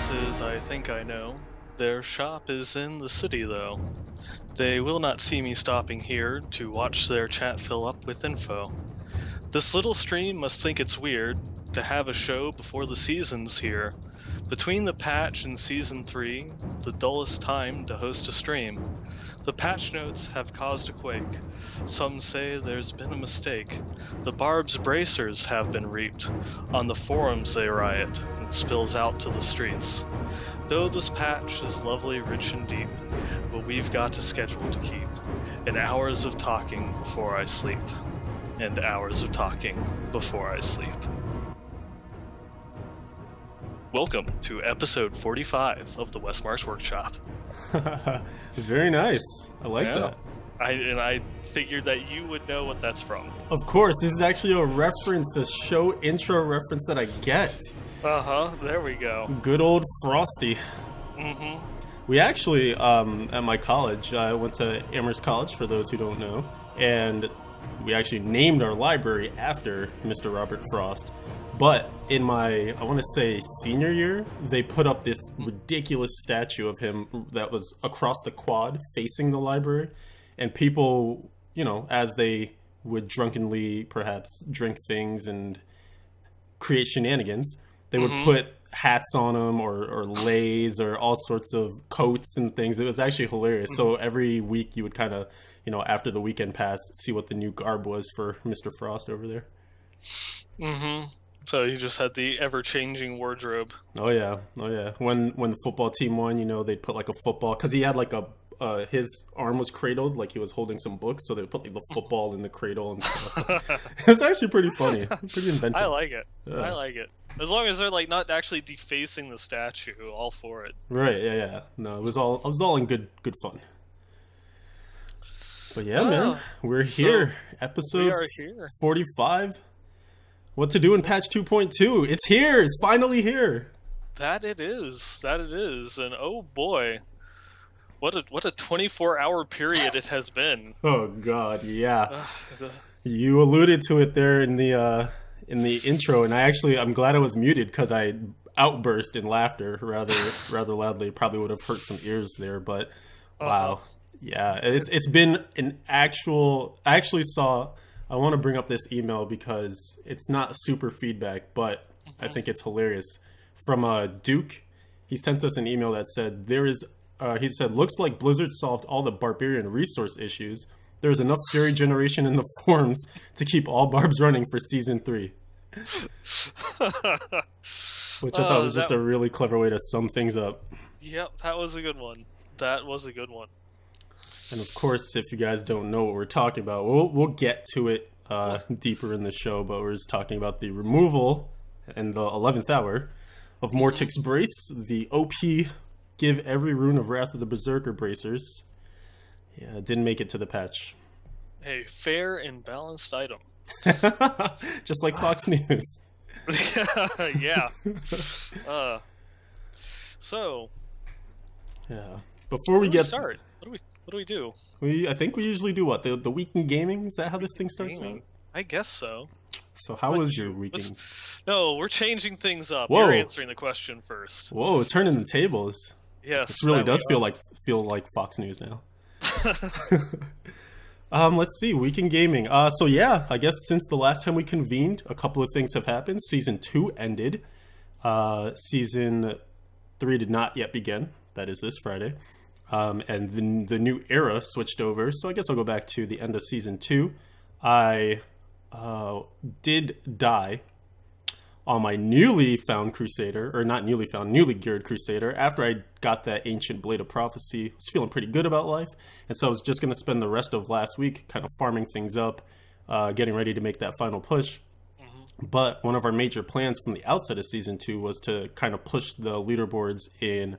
places I think I know. Their shop is in the city, though. They will not see me stopping here to watch their chat fill up with info. This little stream must think it's weird to have a show before the season's here. Between the patch and Season 3, the dullest time to host a stream. The patch notes have caused a quake. Some say there's been a mistake. The Barb's bracers have been reaped. On the forums they riot, and spills out to the streets. Though this patch is lovely, rich, and deep, but we've got a schedule to keep. And hours of talking before I sleep. And hours of talking before I sleep. Welcome to episode 45 of the Westmarch Workshop. Very nice. I like that. I figured that you would know what that's from. Of course, this is actually a reference, a show intro reference that I get. There we go. Good old Frosty. Mm-hmm. We actually, at my college, I went to Amherst College, for those who don't know, and we actually named our library after Mr. Robert Frost. But in my, I want to say, senior year, they put up this ridiculous statue of him that was across the quad facing the library. And people, you know, as they would drunkenly perhaps drink things and create shenanigans, they would put hats on them or leis or all sorts of coats and things. It was actually hilarious. So every week you would kind of, you know, after the weekend passed, see what the new garb was for Mr. Frost over there. Mm-hmm. So you just had the ever-changing wardrobe. Oh yeah. When the football team won, you know, they'd put like a football, because he had like a his arm was cradled, like he was holding some books, so they would put like the football in the cradle and stuff. It was actually pretty funny, pretty inventive. I like it. Yeah. I like it. As long as they're like not actually defacing the statue, all for it. Right? Yeah. No, it was all in good fun. But yeah, man, we're here. Episode we are here. 45. What to do in patch 2.2? It's here. It's finally here. That it is. And oh boy, what a 24-hour period it has been. Oh god, yeah. You alluded to it there in the intro, and I'm glad I was muted because I outburst in laughter rather loudly. Probably would have hurt some ears there, but wow. Yeah, it's been an actual. I actually saw. I want to bring up this email because it's not super feedback, but I think it's hilarious. From Duke, he sent us an email that said he said, looks like Blizzard solved all the barbarian resource issues. There's enough Jerry generation in the forums to keep all barbs running for season 3. Which I thought was just a really clever way to sum things up. Yep, that was a good one. And of course, if you guys don't know what we're talking about, we'll get to it deeper in the show, but we're just talking about the removal in the 11th hour of Mortix Brace, the OP give every rune of Wrath of the Berserker bracers. Yeah, it didn't make it to the patch. A fair and balanced item. Just like Fox News. Yeah. So. Yeah. Before we start, what do we do? I think we usually do what? The week in gaming? Is that how this thing starts out? I guess so. So how was your weekend? No, we're changing things up. Whoa. You're answering the question first. Whoa, turning the tables. Yes. This really does feel like Fox News now. Let's see, week in gaming. So yeah, I guess since the last time we convened, a couple of things have happened. Season 2 ended. Season 3 did not yet begin. That is this Friday. And the new era switched over. So I guess I'll go back to the end of Season 2. I did die on my newly found Crusader, or not newly found, newly geared Crusader, after I got that Ancient Blade of Prophecy. I was feeling pretty good about life, and so I was just going to spend the rest of last week kind of farming things up, getting ready to make that final push. But one of our major plans from the outset of Season 2 was to kind of push the leaderboards in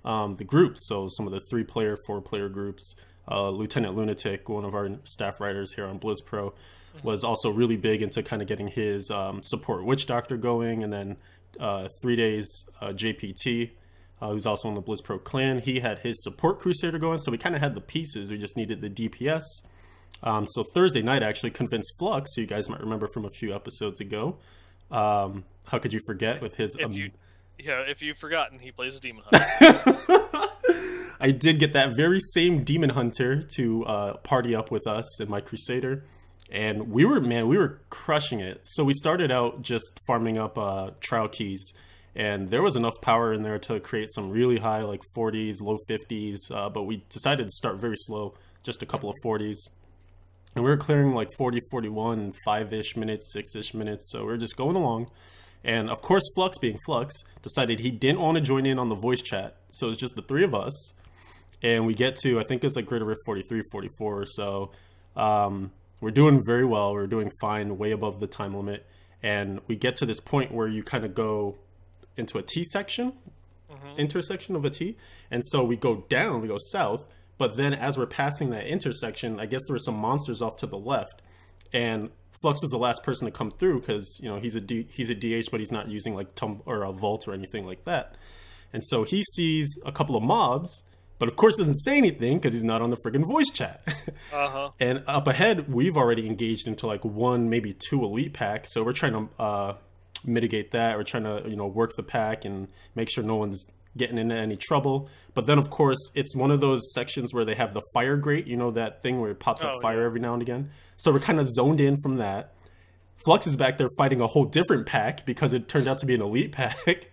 the groups, so some of the 3-player, 4-player groups. Lieutenant Lunatic, one of our staff writers here on BlizzPro, was also really big into kind of getting his support Witch Doctor going, and then 3 days JPT, who's also in the BlizzPro clan, he had his support Crusader going, so we kind of had the pieces, we just needed the DPS. So Thursday night I actually convinced Flux, who you guys might remember from a few episodes ago. How could you forget with his Yeah, if you've forgotten, he plays a demon hunter. I did get that very same demon hunter to party up with us and my crusader, and we were crushing it. So we started out just farming up trial keys, and there was enough power in there to create some really high, like 40s, low 50s, but we decided to start very slow, just a couple of 40s. And we were clearing like 40, 41 in 5-ish minutes, 6-ish minutes, so we were just going along. And of course, Flux, being Flux, decided he didn't want to join in on the voice chat. So it's just the three of us. And we get to, I think it's like Greater Rift 43, 44 or so. We're doing very well. We're doing fine, way above the time limit. And we get to this point where you kind of go into a T section, intersection of a T. And so we go down, we go south. But then as we're passing that intersection, I guess there were some monsters off to the left. And Flux is the last person to come through because, you know, he's a DH, but he's not using like or a vault or anything like that. And so he sees a couple of mobs, but of course doesn't say anything because he's not on the friggin' voice chat. And up ahead, we've already engaged into like 1, maybe 2 elite packs. So we're trying to mitigate that. We're trying to, you know, work the pack and make sure no one's getting into any trouble. But then of course it's one of those sections where they have the fire grate, you know, that thing where it pops up fire every now and again. So we're kind of zoned in from that. Flux is back there fighting a whole different pack because it turned out to be an elite pack.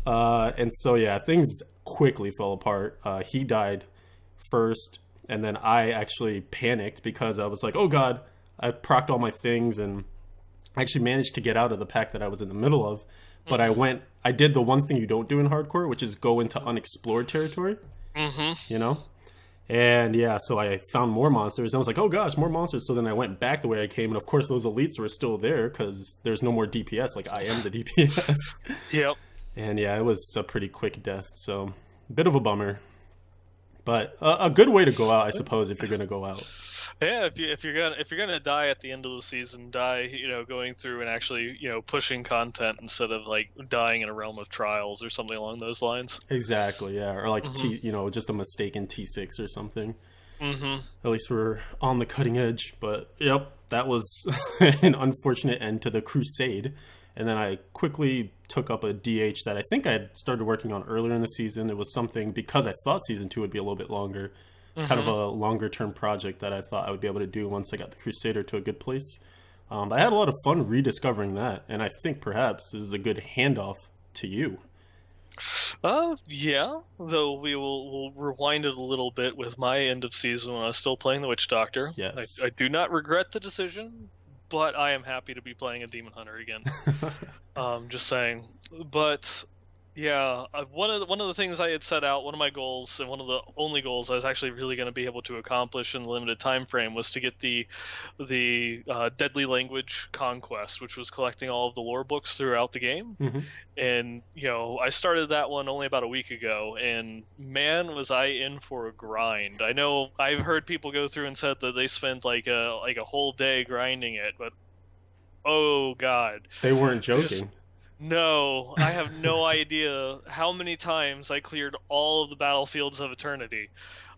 And so yeah, things quickly fell apart. He died first, and then I actually panicked because I was like, oh god, I procced all my things and I actually managed to get out of the pack that I was in the middle of. But I did the one thing you don't do in hardcore, which is go into unexplored territory. You know? And yeah, so I found more monsters. I was like, oh gosh, more monsters. So then I went back the way I came. And of course, those elites were still there because there's no more DPS. Like, I am the DPS. Yep. And yeah, it was a pretty quick death. So, a bit of a bummer. But a good way to go out, I suppose, if you're going to go out. Yeah, if you're gonna die at the end of the season, die, you know, going through and actually, you know, pushing content instead of like dying in a realm of trials or something along those lines. Exactly, yeah, or like you know, just a mistake in T6 or something. At least we're on the cutting edge. But yep, that was an unfortunate end to the crusade. And then I quickly took up a DH that I think I had started working on earlier in the season. It was something because I thought season 2 would be a little bit longer. Kind of a longer term project that I thought I would be able to do once I got the Crusader to a good place. I had a lot of fun rediscovering that, and I think perhaps this is a good handoff to you. Yeah, though we'll rewind it a little bit with my end of season when I was still playing the Witch Doctor. Yes. I do not regret the decision, but I am happy to be playing a Demon Hunter again. Just saying. But yeah, one of the things I had set out, one of my goals, and one of the only goals I was actually really going to be able to accomplish in the limited time frame, was to get the Deadly Language Conquest, which was collecting all of the lore books throughout the game. And you know, I started that one only about a week ago, and man, was I in for a grind. I know I've heard people go through and said that they spent like a whole day grinding it, but oh god, they weren't joking. No, I have no idea how many times I cleared all of the battlefields of Eternity.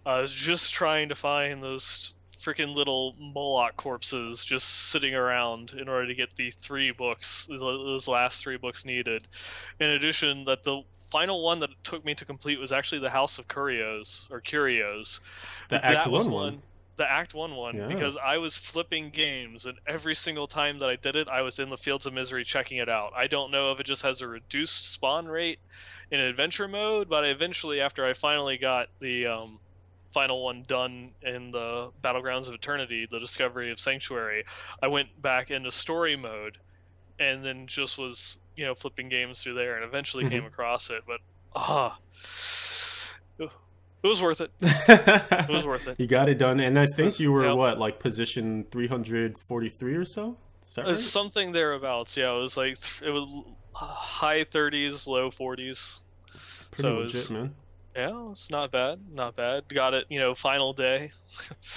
I was just trying to find those freaking little Moloch corpses just sitting around in order to get the 3 books, those last 3 books needed. In addition, that the final one that it took me to complete was actually the House of Curios, or Curios. The Act 1 one. The Act 1 one, yeah. Because I was flipping games, and every single time that I did it, I was in the Fields of Misery checking it out. I don't know if it just has a reduced spawn rate in adventure mode, but eventually, after I finally got the final one done in the Battlegrounds of Eternity, the Discovery of Sanctuary, I went back into story mode, and then just was, you know, flipping games through there, and eventually came across it, but it was worth it. It was worth it. You got it done, and I think you were what, like position 343 or so? Is that right? Something thereabouts. Yeah, it was like it was high 30s, low 40s. Pretty legit, man. Yeah, it's not bad. Not bad. Got it. You know, final day.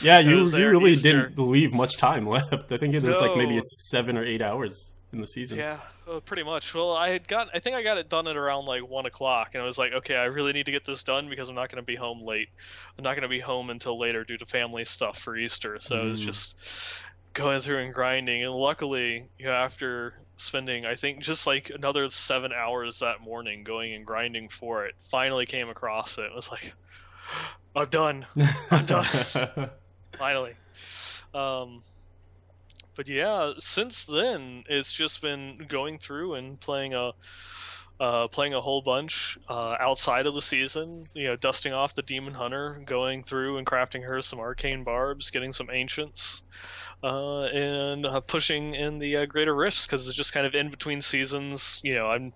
Yeah, you really didn't leave much time left. I think it was like maybe 7 or 8 hours in the season. Yeah, pretty much. Well, I think I got it done at around like 1 o'clock, and I was like, okay, I really need to get this done because I'm not going to be home late. I'm not going to be home until later due to family stuff for Easter. So it was just going through and grinding, and luckily, you know, after spending, I think, just like another 7 hours that morning going and grinding for it. Finally came across it. It was like, I'm done. I'm done. Finally. But yeah, since then it's just been going through and playing a whole bunch outside of the season. Dusting off the Demon Hunter, going through and crafting her some arcane barbs, getting some ancients, and pushing in the greater rifts, because it's just kind of in between seasons. I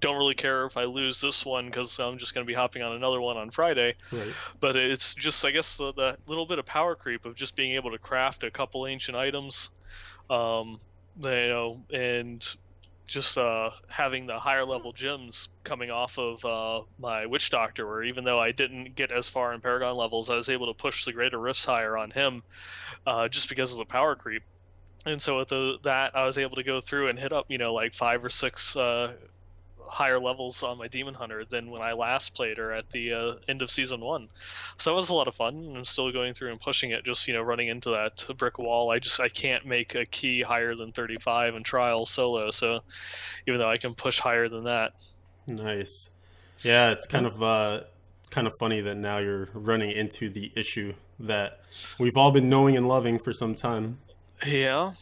don't really care if I lose this one, because I'm just going to be hopping on another one on Friday. Right. But it's just, I guess, the little bit of power creep of just being able to craft a couple ancient items, and just having the higher level gems coming off of my Witch Doctor, where even though I didn't get as far in Paragon levels, I was able to push the greater rifts higher on him, just because of the power creep. And so with that, I was able to go through and hit up, like 5 or 6 higher levels on my Demon Hunter than when I last played her at the end of Season 1. So that was a lot of fun, and I'm still going through and pushing it, just, running into that brick wall. I can't make a key higher than 35 in Trial solo, so even though I can push higher than that. Nice. Yeah, it's kind of funny that now you're running into the issue that we've all been knowing and loving for some time. Yeah.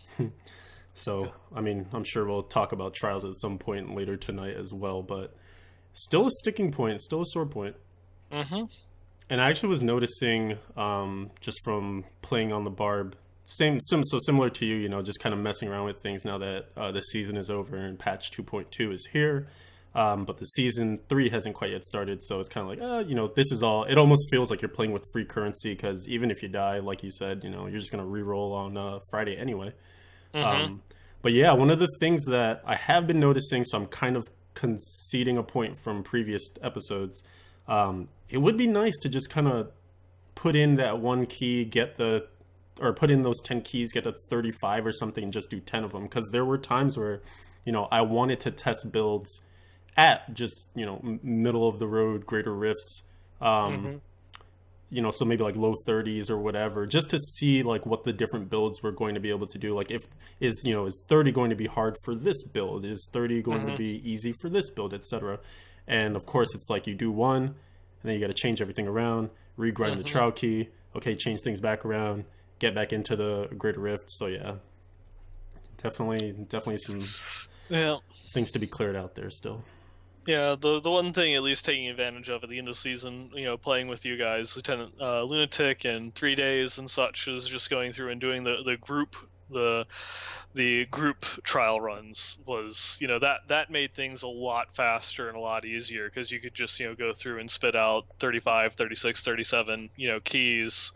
So, I mean, I'm sure we'll talk about Trials at some point later tonight as well, but still a sticking point, still a sore point. Mm-hmm. And I actually was noticing, just from playing on the Barb, so similar to you, just kind of messing around with things now that the season is over and patch 2.2 is here. But the season 3 hasn't quite yet started, so it's kind of like, this is all. It almost feels like you're playing with free currency, because even if you die, like you said, you're just going to re-roll on Friday anyway. Mm-hmm. But yeah, one of the things that I have been noticing, so I'm kind of conceding a point from previous episodes, it would be nice to just kind of put in that one key, put in those 10 keys, get a 35 or something, and just do 10 of them. Because there were times where, I wanted to test builds at just, middle of the road, greater rifts, so maybe like low 30s or whatever, just to see like what the different builds were going to be able to do. Like, is 30 going to be hard for this build? Is 30 going to be easy for this build, etc.? And of course, it's like you do one, and then you got to change everything around, regrind the trial key, okay, change things back around, get back into the greater rift. So yeah, definitely some things to be cleared out there still. Yeah, the one thing at least taking advantage of at the end of the season, playing with you guys, Lieutenant Lunatic and 3 days and such, is just going through and doing the group trial runs was, that made things a lot faster and a lot easier, because you could just, go through and spit out 35, 36, 37, keys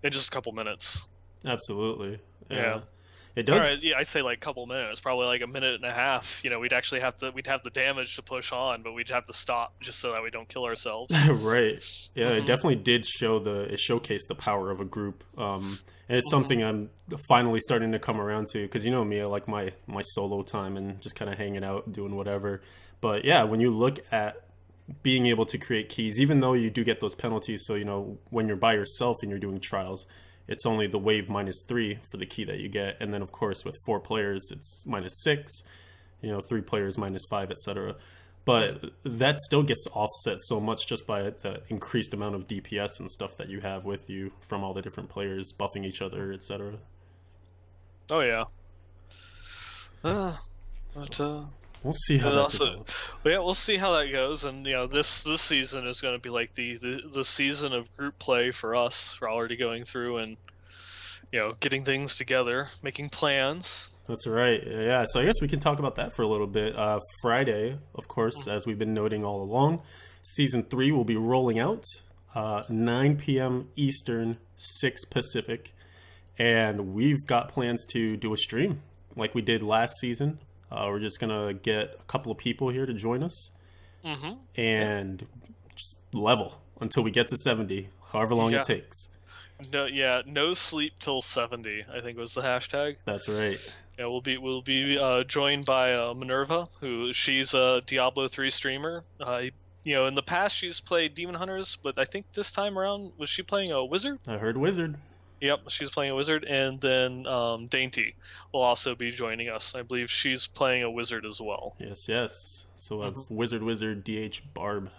in just a couple minutes. Absolutely. Yeah. It does. All right, yeah, I'd say like a couple minutes, probably like a minute and a half. We'd actually have the damage to push on, but we'd have to stop just so that we don't kill ourselves. Right. Yeah, it definitely did it showcased the power of a group. And it's something I'm finally starting to come around to, because me, I like my solo time and just kind of hanging out, doing whatever. But yeah, when you look at being able to create keys, even though you do get those penalties, so when you're by yourself and you're doing trials, it's only the wave -3 for the key that you get. And then, of course, with 4 players, it's -6, 3 players -5, etc. But that still gets offset so much just by the increased amount of DPS and stuff that you have with you from all the different players buffing each other, etc. Oh, yeah. We'll see how that develops. Yeah, we'll see how that goes, and this season is going to be like the season of group play for us. We're already going through and getting things together, making plans. That's right. Yeah, so I guess we can talk about that for a little bit. Friday, of course, as we've been noting all along, Season 3 will be rolling out 9 p.m. Eastern, 6 Pacific, and we've got plans to do a stream like we did last season. We're just going to get a couple of people here to join us and just level until we get to 70, however long it takes. No sleep till 70, I think was the hashtag. That's right. Yeah, we'll be joined by Minerva, she's a Diablo 3 streamer. In the past she's played Demon Hunters, but I think this time around, was she playing a Wizard? I heard Wizard. Yep, she's playing a wizard, and then Dainty will also be joining us. I believe she's playing a wizard as well. Yes, yes. So we have Hmm. Wizard, DH, Barb.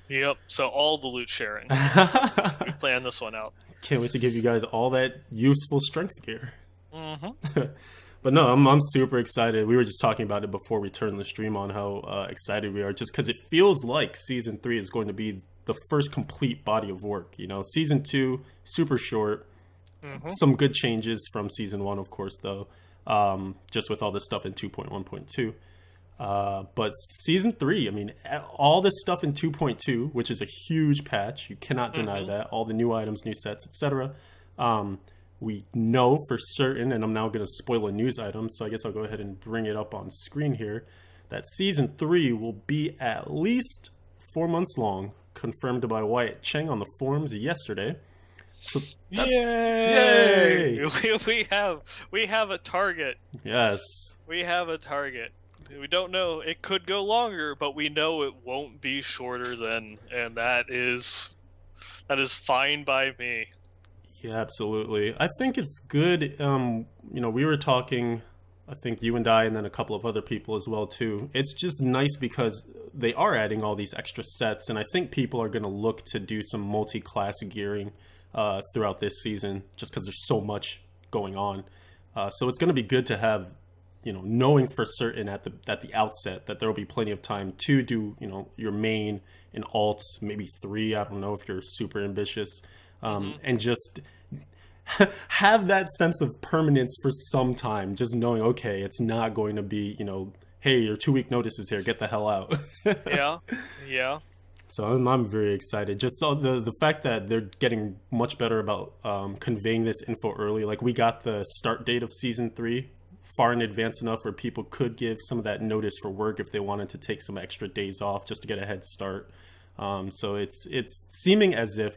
Yep. So all the loot sharing. We planned this one out. Can't wait to give you guys all that useful strength gear. Hmm. But no, I'm super excited. We were just talking about it before we turned the stream on, how excited we are, just because it feels like season 3 is going to be the first complete body of work. You know, season 2 super short, Hmm. some good changes from season 1, of course, though, just with all this stuff in 2.1.2. But season 3, I mean, all this stuff in 2.2, which is a huge patch, you cannot deny Hmm. that. All the new items, new sets, etc. We know for certain, and I'm now going to spoil a news item, so I guess I'll go ahead and bring it up on screen here, that season 3 will be at least 4 months long, confirmed by Wyatt Cheng on the forums yesterday. So that's Yay! yay! We have a target. Yes. We have a target. We don't know. It could go longer, but we know it won't be shorter than, and that is fine by me. Yeah, absolutely. I think it's good. You know, we were talking, I think you and I, and then a couple of other people as well too. It's just nice because they are adding all these extra sets, and I think people are going to look to do some multi-class gearing throughout this season, just because there's so much going on. So it's going to be good to have, you know, knowing for certain at the outset that there will be plenty of time to do, you know, your main and alts, maybe 3. I don't know if you're super ambitious, Hmm. and just have that sense of permanence for some time, just knowing, okay, it's not going to be, you know, hey, your 2 week notice is here, get the hell out. Yeah, yeah. So I'm very excited. Just so the fact that they're getting much better about conveying this info early. Like, we got the start date of season 3 far in advance enough where people could give some of that notice for work if they wanted to take some extra days off just to get a head start. So it's seeming as if,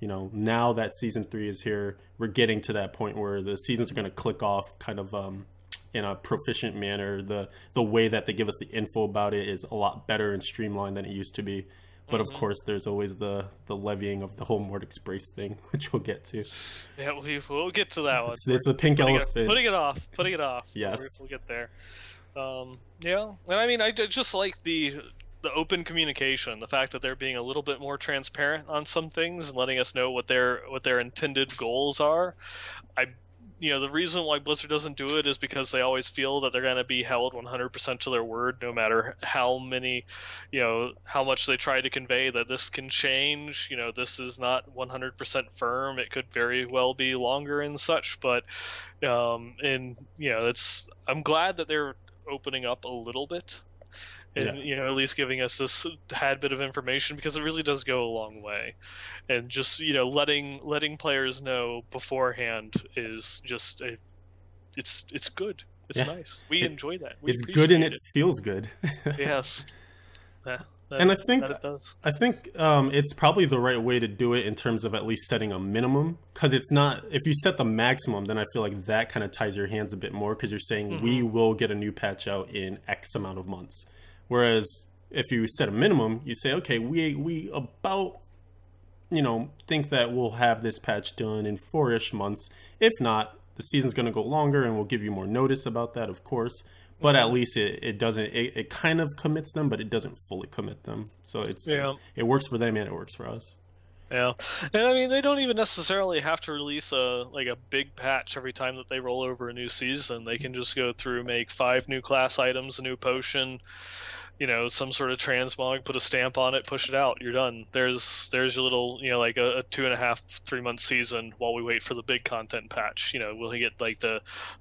you know, now that season 3 is here, we're getting to that point where the seasons are going to click off kind of in a proficient manner. The way that they give us the info about it is a lot better and streamlined than it used to be. But of Hmm. course, there's always the levying of the whole Mordex brace thing, which we'll get to. Yeah, we'll get to that one. It's a pink elephant. Putting it off. Putting it off. Yes. We'll get there. Yeah, and I mean, just like the open communication, the fact that they're being a little bit more transparent on some things and letting us know what their intended goals are. I the reason why Blizzard doesn't do it is because they always feel that they're going to be held 100% to their word, no matter how many, how much they try to convey that this can change. This is not 100% firm. It could very well be longer and such. But, and I'm glad that they're opening up a little bit Yeah. and at least giving us this tad bit of information, because it really does go a long way. And just letting players know beforehand is just it's good. It's Yeah. nice. We It, enjoy that. We it's good and appreciate it it. feels good. Yes. that, that, And that it does. I think it's probably the right way to do it in terms of at least setting a minimum, because it's not, if you set the maximum, then I feel like that kind of ties your hands a bit more, because you're saying we Hmm. will get a new patch out in X amount of months. Whereas if you set a minimum, you say, okay, we about, think that we'll have this patch done in 4-ish months. If not, the season's going to go longer, and we'll give you more notice about that, of course. But at least it doesn't, it kind of commits them, but it doesn't fully commit them. So Yeah. it works for them and it works for us. Yeah, and I mean, they don't even necessarily have to release a big patch every time that they roll over a new season. They can just go through, make 5 new class items, a new potion, some sort of transmog, put a stamp on it, push it out. You're done. There's your little, like a 2.5, 3 month season while we wait for the big content patch. We'll get like the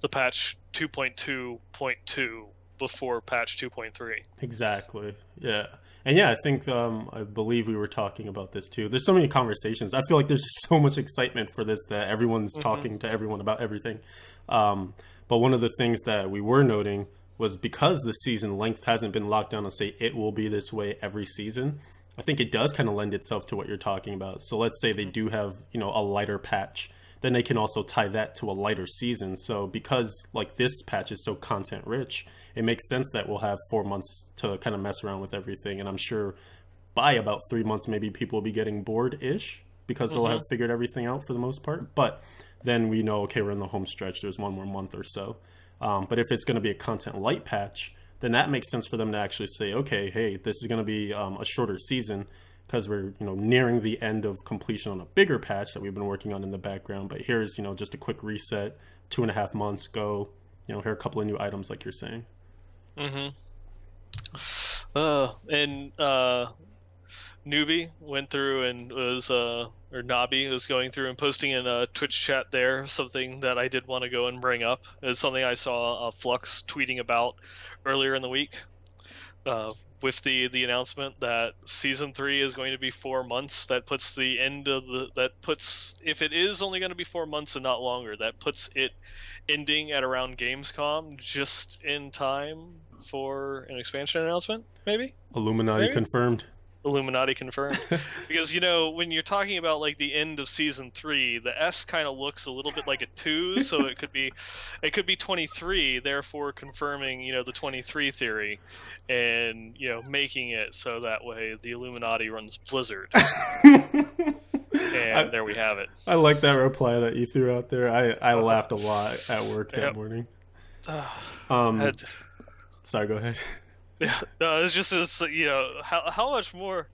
patch 2.2.2 before patch 2.3. Exactly. Yeah. And yeah, I think I believe we were talking about this too. There's so many conversations. I feel like there's just so much excitement for this that everyone's talking to everyone about everything. But one of the things that we were noting was, because the season length hasn't been locked down to say it will be this way every season, I think it does kind of lend itself to what you're talking about. So let's say they do have, a lighter patch, then they can also tie that to a lighter season. So because like this patch is so content rich, it makes sense that we'll have 4 months to kind of mess around with everything. And I'm sure by about 3 months, maybe people will be getting bored-ish, because they'll have figured everything out for the most part. But then we know, okay, we're in the home stretch. There's one more month or so. But if it's going to be a content light patch, then that makes sense for them to actually say, okay, hey, this is going to be a shorter season because we're, nearing the end of completion on a bigger patch that we've been working on in the background. But here's, just a quick reset, 2.5 months, go, here are a couple of new items like you're saying. Newbie went through and was, or Nabi was going through and posting in a Twitch chat there something that I did want to go and bring up. It's something I saw Flux tweeting about earlier in the week with the announcement that Season 3 is going to be 4 months. That puts the end of if it is only going to be 4 months and not longer, that puts it ending at around Gamescom, just in time for an expansion announcement, maybe? Illuminati confirmed. Illuminati confirmed. Because, when you're talking about like the end of Season 3, the S kind of looks a little bit like a 2, so it could be 23, therefore confirming, the 23 theory, and, making it so that way the Illuminati runs Blizzard. And there we have it. I like that reply that you threw out there. I laughed a lot at work that morning. Sorry, go ahead. Yeah, no, it's just how much more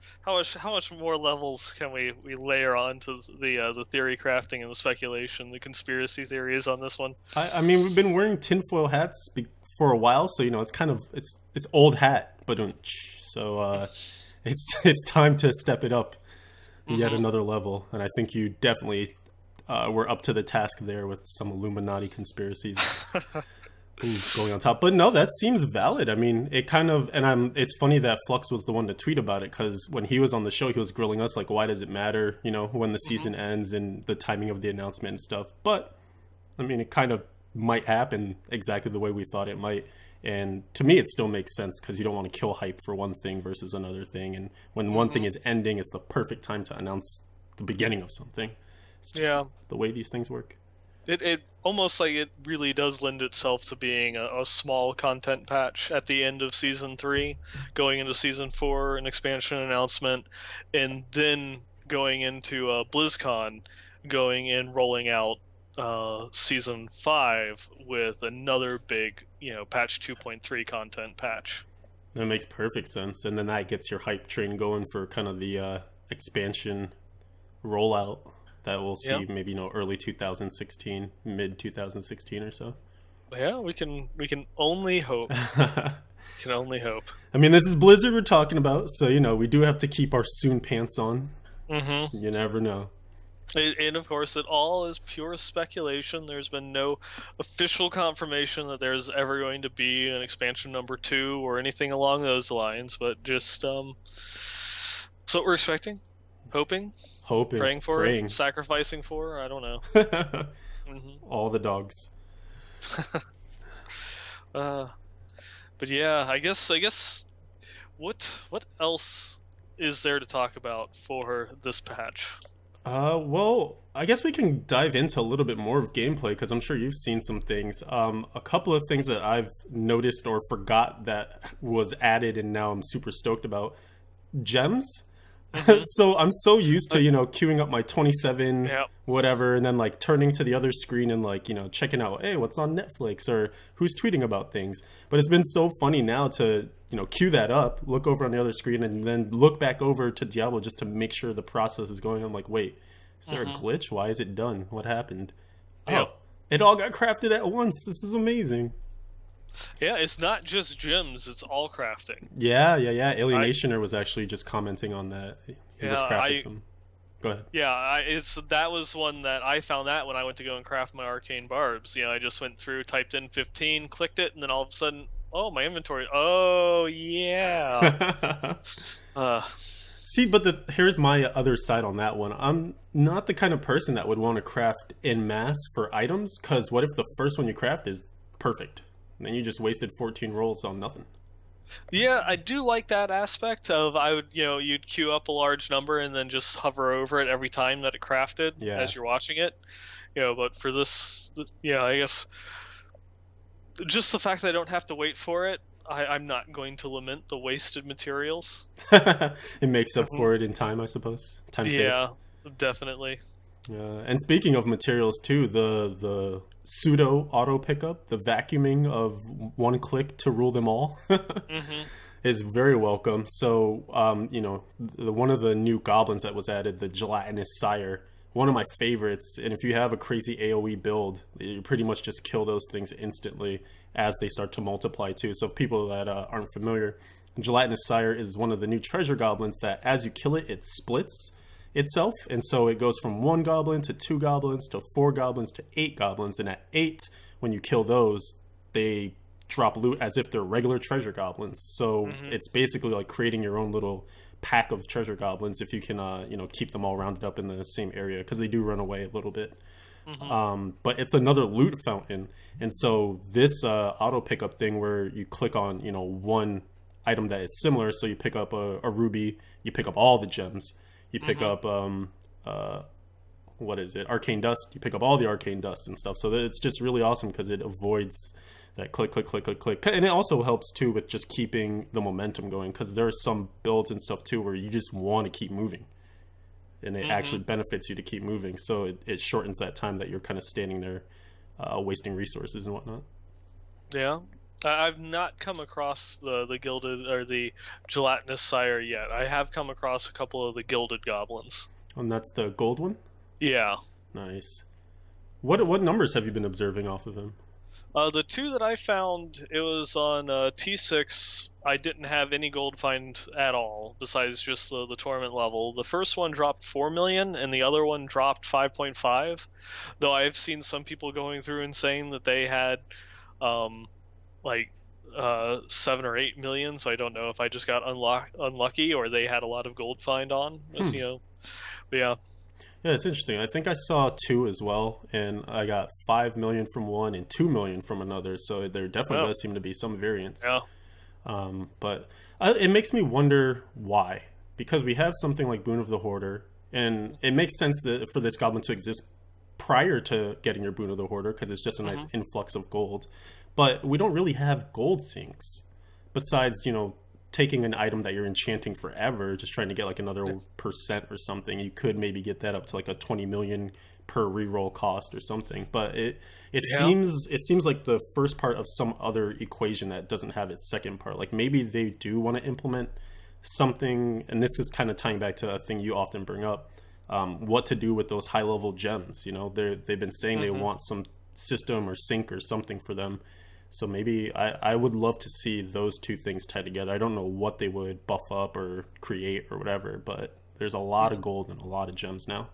levels can we layer on to the theory crafting and the speculation, the conspiracy theories on this one? I mean, we've been wearing tinfoil hats for a while, so it's kind of it's old hat, but so it's time to step it up yet another level, and I think you definitely were up to the task there with some Illuminati conspiracies. Going on top, but no, that seems valid. I mean, it kind of, and it's funny that Flux was the one to tweet about it, because when he was on the show, he was grilling us like, why does it matter, when the season ends and the timing of the announcement and stuff. But I mean, it kind of might happen exactly the way we thought it might, and to me, it still makes sense because you don't want to kill hype for one thing versus another thing, and when one thing is ending, it's the perfect time to announce the beginning of something. It's just the way these things work. It almost like it really does lend itself to being a small content patch at the end of Season 3, going into Season 4, an expansion announcement, and then going into BlizzCon, going and rolling out Season 5 with another big, patch 2.3 content patch. That makes perfect sense, and then that gets your hype train going for kind of the expansion rollout. That we'll see maybe early 2016, mid 2016 or so. Yeah, we can only hope. Can only hope. I mean, this is Blizzard we're talking about, so we do have to keep our soon pants on. You never know. And of course, it all is pure speculation. There's been no official confirmation that there's ever going to be an expansion number 2 or anything along those lines, but just that's what we're expecting, hoping, praying for, sacrificing for. I don't know. All the dogs. But yeah, I guess what else is there to talk about for this patch? Well, I guess we can dive into a little bit more of gameplay, because I'm sure you've seen some things. A couple of things that I've noticed or forgot that was added and now I'm super stoked about. Gems. So I'm so used to, queuing up my 27 whatever, and then like turning to the other screen and like, checking out, hey, what's on Netflix or who's tweeting about things. But it's been so funny now to, queue that up, look over on the other screen, and then look back over to Diablo just to make sure the process is going. I'm like, wait, is there a glitch? Why is it done? What happened? Oh, it all got crafted at once. This is amazing. Yeah, it's not just gems, it's all crafting. Yeah. Alienationer was actually just commenting on that. He was crafting some. Go ahead. Yeah, that was one that I found that when I went to go and craft my arcane barbs. I just went through, typed in 15, clicked it, and then all of a sudden, oh, my inventory. Oh, yeah. See, but here's my other side on that one. I'm not the kind of person that would want to craft en masse for items, because what if the first one you craft is perfect? And then you just wasted 14 rolls on nothing. Yeah, I do like that aspect of you'd queue up a large number and then just hover over it every time that it crafted as you're watching it. But for this, I guess just the fact that I don't have to wait for it, I'm not going to lament the wasted materials. It makes up for it in time, I suppose. Time saved. Definitely. And speaking of materials too, the pseudo auto pickup, the vacuuming of one click to rule them all, Hmm. is very welcome. So, one of the new goblins that was added, the gelatinous sire, one of my favorites. And if you have a crazy AOE build, you pretty much just kill those things instantly as they start to multiply too. So, if people that aren't familiar, gelatinous sire is one of the new treasure goblins that as you kill it, it splits itself, and so it goes from 1 goblin to 2 goblins to 4 goblins to 8 goblins, and at 8, when you kill those, they drop loot as if they're regular treasure goblins. So it's basically like creating your own little pack of treasure goblins if you can keep them all rounded up in the same area, because they do run away a little bit. But it's another loot fountain, and so this auto pickup thing where you click on one item that is similar, so you pick up a ruby, you pick up all the gems, you pick up what is it, arcane dust, you pick up all the arcane dust and stuff. So it's just really awesome because it avoids that click click click click click, and it also helps too with just keeping the momentum going, because there are some builds and stuff too where you just want to keep moving, and it actually benefits you to keep moving. So it shortens that time that you're kind of standing there wasting resources and whatnot. Yeah. I've not come across the gilded or the gelatinous sire yet. I have come across a couple of the gilded goblins. And that's the gold one? Yeah. Nice. What numbers have you been observing off of him? The two that I found, it was on T6. I didn't have any gold find at all, besides just the tournament level. The first one dropped 4 million, and the other one dropped 5.5. Though I've seen some people going through and saying that they had like 7 or 8 million. So I don't know if I just got unlucky or they had a lot of gold find on. But yeah. Yeah, it's interesting. I think I saw 2 as well, and I got 5 million from one and 2 million from another. So there definitely does seem to be some variance. Yeah. But it makes me wonder why. Because we have something like Boon of the Hoarder, and it makes sense that for this goblin to exist prior to getting your Boon of the Hoarder, because it's just a nice influx of gold. But we don't really have gold sinks besides, taking an item that you're enchanting forever, just trying to get like another percent or something. You could maybe get that up to like a 20 million per reroll cost or something. But it seems like the first part of some other equation that doesn't have its second part. Like maybe they do want to implement something, and this is kind of tying back to a thing you often bring up, what to do with those high level gems. They've been saying they want some system or sync or something for them. So maybe I would love to see those two things tied together. I don't know what they would buff up or create or whatever, but there's a lot of gold and a lot of gems now.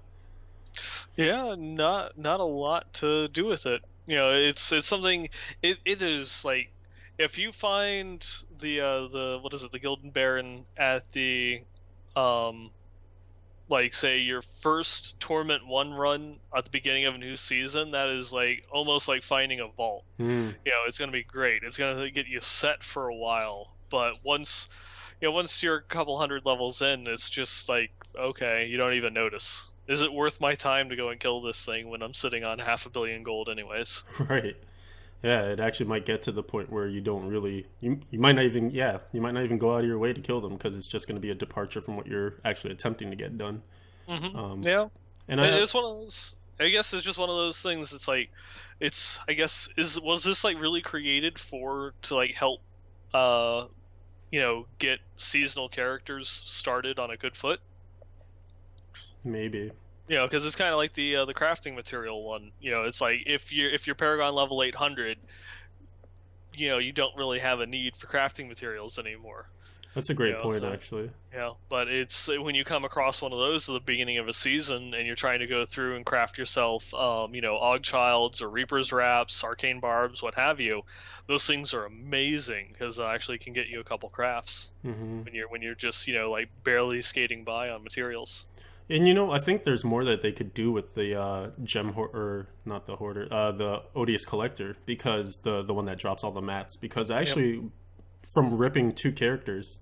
Yeah, not a lot to do with it. It's something. It is like if you find the what is it, the Golden Baron at the like say your first Torment 1 run at the beginning of a new season, that is like almost like finding a vault. It's going to be great. It's going to get you set for a while, but once you're a couple hundred levels in, it's just like, okay, you don't even notice. Is it worth my time to go and kill this thing when I'm sitting on 500 million gold anyways? Right. Yeah, it actually might get to the point where you don't really, you might not even go out of your way to kill them, because it's just going to be a departure from what you're actually attempting to get done. Yeah, and it's one of those. I guess it's just one of those things. It's like, was this like really created to like help, get seasonal characters started on a good foot? Maybe. Because it's kind of like the crafting material one. It's like if you're Paragon level 800, you don't really have a need for crafting materials anymore. That's a great point, actually. Yeah, but it's when you come across one of those at the beginning of a season, and you're trying to go through and craft yourself, Ogchilds or Reaper's Wraps, Arcane Barbs, what have you. Those things are amazing because it actually can get you a couple crafts when you're just like barely skating by on materials. And I think there's more that they could do with the the Odious Collector, because the one that drops all the mats. Because actually, from ripping 2 characters,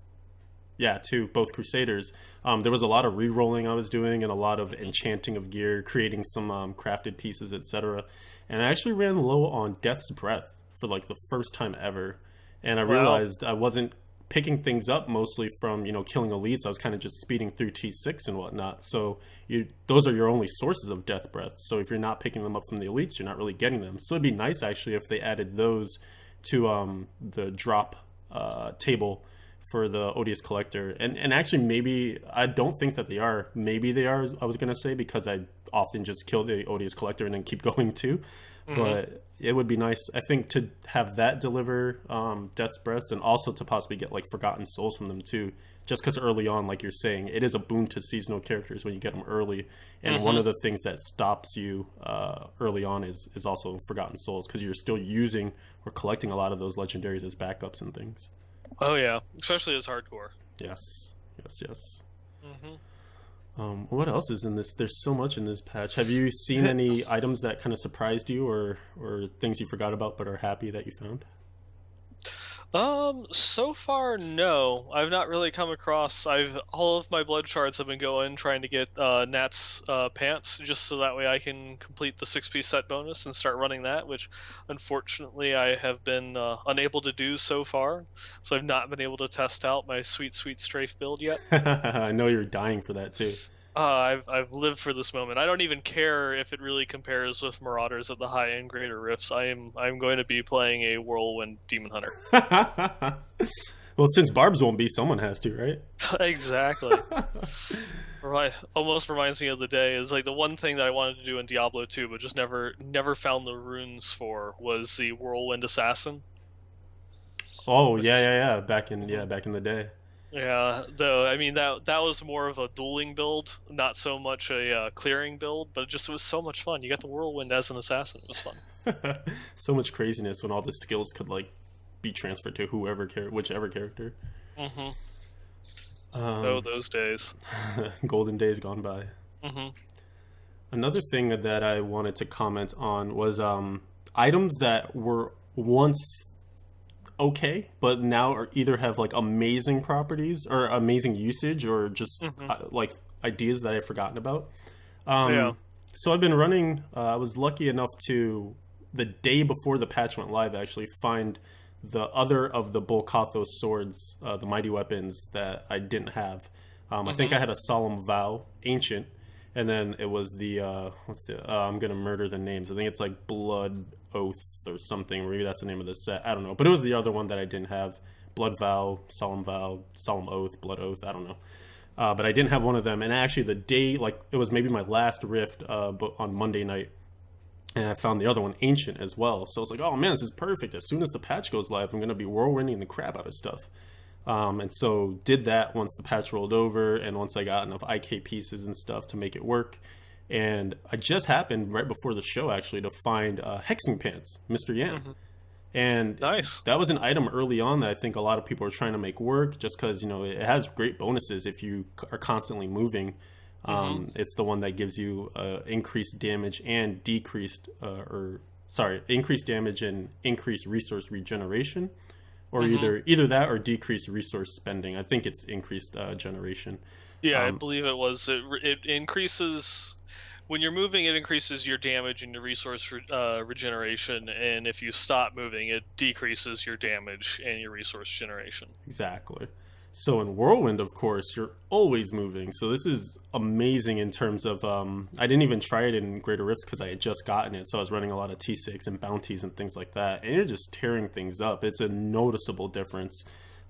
both Crusaders, there was a lot of re-rolling I was doing and a lot of enchanting of gear, creating some crafted pieces, etc. And I actually ran low on Death's Breath for like the first time ever, and I realized I wasn't picking things up mostly from, killing elites. I was kind of just speeding through T6 and whatnot. So those are your only sources of death breath. So if you're not picking them up from the elites, you're not really getting them. So it'd be nice actually if they added those to the drop table for the Odious Collector. And actually, maybe, I don't think that they are. Maybe they are, I was going to say, because I often just kill the Odious Collector and then keep going too. But it would be nice, I think, to have that deliver Death's Breath, and also to possibly get like Forgotten Souls from them too. Just because early on, like you're saying, it is a boon to seasonal characters when you get them early. And one of the things that stops you early on is also Forgotten Souls, because you're still using or collecting a lot of those legendaries as backups and things. Oh yeah, especially as hardcore. Yes. What else is in this? There's so much in this patch. Have you seen any items that kind of surprised you, or things you forgot about but are happy that you found? So far, no. I've not really come across. All of my blood shards have been going trying to get Nat's pants, just so that way I can complete the 6-piece set bonus and start running that, which unfortunately I have been unable to do so far. So I've not been able to test out my sweet strafe build yet. I know you're dying for that too. I've lived for this moment. I don't even care if it really compares with Marauders at the high end Greater Rifts. I'm going to be playing a Whirlwind Demon Hunter. Well, since Barbs won't be, someone has to, right? Exactly. Almost reminds me of the day. Is like the one thing that I wanted to do in Diablo 2, but just never found the runes for, was the Whirlwind Assassin. Oh yeah. Back in the day. Yeah, though, I mean, that was more of a dueling build, not so much a clearing build, but it was so much fun. You got the Whirlwind as an assassin. It was fun. So much craziness when all the skills could like be transferred to whichever character. Oh, those days. Golden days gone by. Another thing that I wanted to comment on was items that were once okay, but now either have like amazing properties or amazing usage, or just like ideas that I've forgotten about. So I've been running, I was lucky enough to, the day before the patch went live, actually find the other of the Bolkathos swords, the mighty weapons that I didn't have. I think I had a Solemn Vow Ancient, and then it was the I'm gonna murder the names. I think it's like Blood Oath or something. Maybe that's the name of the set. I don't know. But it was the other one that I didn't have. Blood Vow, Solemn Oath, Blood Oath. I don't know. But I didn't have one of them. And actually, the day, like, it was maybe my last rift, but on Monday night, and I found the other one Ancient as well. So I was like, oh man, this is perfect. As soon as the patch goes live, I'm gonna be whirlwinding the crap out of stuff. And so did that once the patch rolled over, and once I got enough IK pieces and stuff to make it work. And I just happened right before the show actually to find Hexing Pants, Mr. Yan. And nice. That was an item early on that I think a lot of people are trying to make work, just because, it has great bonuses if you are constantly moving. It's the one that gives you increased damage and increased damage and increased resource regeneration, or either that or decreased resource spending. I think it's increased generation. Yeah, I believe it was. It increases when you're moving. It increases your damage and your resource regeneration, and if you stop moving, it decreases your damage and your resource generation. Exactly. So in Whirlwind, of course, you're always moving. So this is amazing in terms of, I didn't even try it in Greater Rifts because I had just gotten it. So I was running a lot of T6 and bounties and things like that. And you're just tearing things up. It's a noticeable difference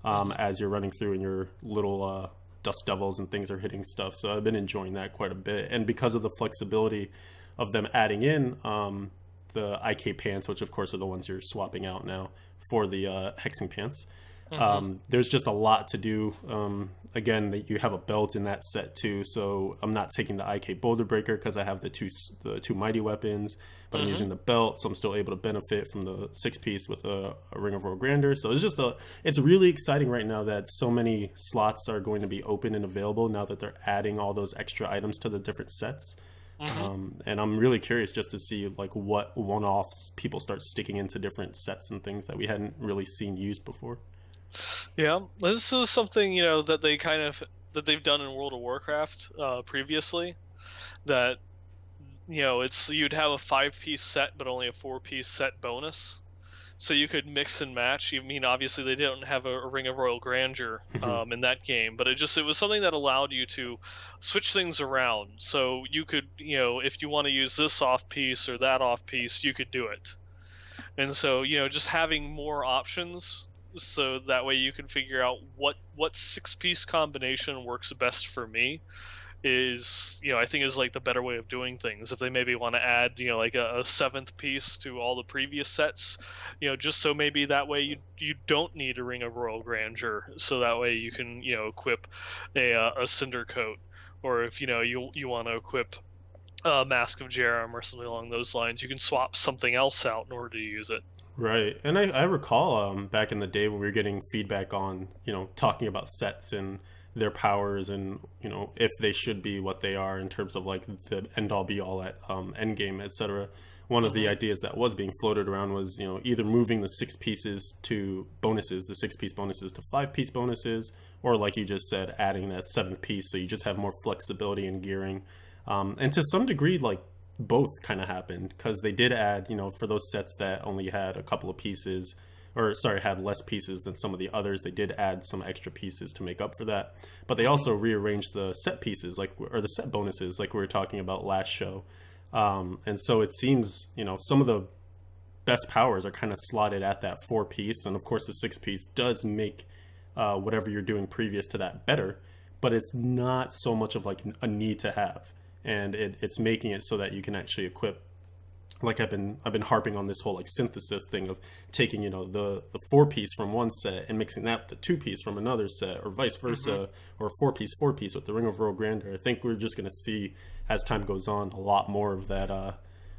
as you're running through and your little Dust Devils and things are hitting stuff. So I've been enjoying that quite a bit. And because of the flexibility of them adding in the IK pants, which of course are the ones you're swapping out now for the Hexing Pants, there's just a lot to do. Again, that you have a belt in that set too, so I'm not taking the IK Boulder Breaker because I have the two mighty weapons, but I'm using the belt, so I'm still able to benefit from the 6-piece with a Ring of Royal Grandeur. So it's really exciting right now that so many slots are going to be open and available now that they're adding all those extra items to the different sets. And I'm really curious just to see like what one-offs people start sticking into different sets and things that we hadn't really seen used before. Yeah, this is something that they've done in World of Warcraft previously. That you'd have a 5-piece set, but only a 4-piece set bonus. so you could mix and match. I mean, obviously they didn't have a Ring of Royal Grandeur in that game, but it was something that allowed you to switch things around. So you could, if you want to use this off piece or that off piece, you could do it. And so, just having more options, so that way you can figure out what 6-piece combination works best for me, is, I think is like the better way of doing things. If they maybe want to add, like a 7th piece to all the previous sets, just so maybe that way you don't need a Ring of Royal Grandeur, so that way you can, equip a Cinder Coat, or if you want to equip Mask of Jerem or something along those lines, you can swap something else out in order to use it. Right. And I recall back in the day when we were getting feedback on, talking about sets and their powers and, if they should be what they are in terms of like the end all be all at endgame, etc. One of the ideas that was being floated around was, either moving the 6 pieces to bonuses, the 6-piece bonuses to 5-piece bonuses, or like you just said, adding that 7th piece so you just have more flexibility in gearing. And to some degree, like, both kind of happened, because they did add, for those sets that only had a couple of pieces, or sorry, had less pieces than some of the others, they did add some extra pieces to make up for that. But they also rearranged the set pieces, or the set bonuses, like we were talking about last show. And so it seems, some of the best powers are kind of slotted at that 4-piece, and of course the 6-piece does make whatever you're doing previous to that better, but it's not so much of like a need to have. And it's making it so that you can actually equip, like I've been harping on this whole like synthesis thing of taking, the 4-piece from one set and mixing that with the 2-piece from another set, or vice versa, or 4-piece with the Ring of Royal Grandeur. I think we're just going to see, as time goes on, a lot more of that,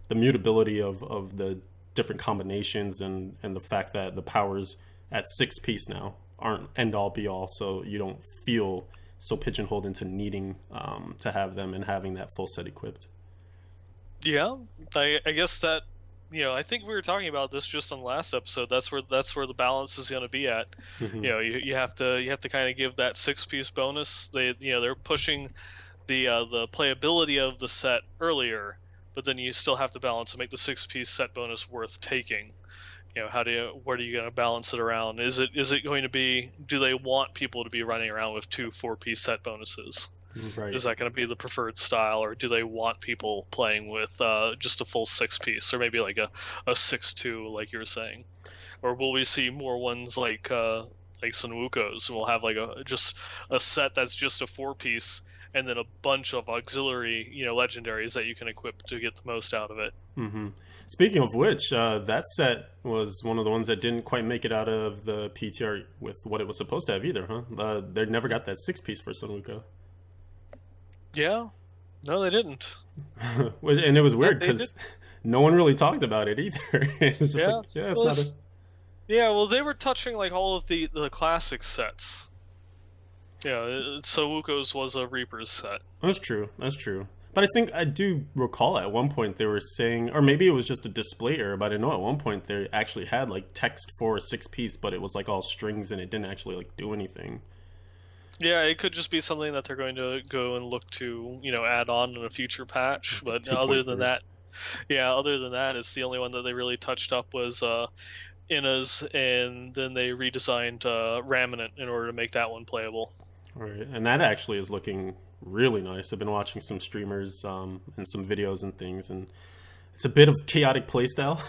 the mutability of the different combinations, and the fact that the powers at 6-piece now aren't end all be all, so you don't feel so pigeonholed into needing to have them and having that full set equipped. Yeah, I guess that, I think we were talking about this just on the last episode. That's where the balance is going to be at. You have to kind of give that 6-piece bonus. They're pushing the playability of the set earlier, but then you still have to balance and make the 6-piece set bonus worth taking. What are you going to balance it around? Is it going to be, do they want people to be running around with 2 4-piece set bonuses? Right. Is that going to be the preferred style, or do they want people playing with just a full 6-piece, or maybe like a 6-2, like you were saying? Or will we see more ones like Sun Wuko's, and we'll have like just a set that's just a 4-piece, and then a bunch of auxiliary, legendaries that you can equip to get the most out of it. Speaking of which, that set was one of the ones that didn't quite make it out of the PTR with what it was supposed to have either, huh? They never got that 6-piece for Sun Wuko. Yeah, no, they didn't. And it was weird because no one really talked about it either. It's just well, they were touching like all of the classic sets. Yeah, Sawuko's was a Reaper's set. That's true. But I think I do recall at one point they were saying, or maybe it was just a display error, but I know at one point they actually had like text for a 6-piece, but it was like all strings and it didn't actually like do anything. Yeah, it could just be something that they're going to go and look to, add on in a future patch. But other than that, it's the only one that they really touched up was Inna's, and then they redesigned Raminant in order to make that one playable. Right, and that actually is looking really nice. I've been watching some streamers and some videos and things, and it's a bit of chaotic playstyle.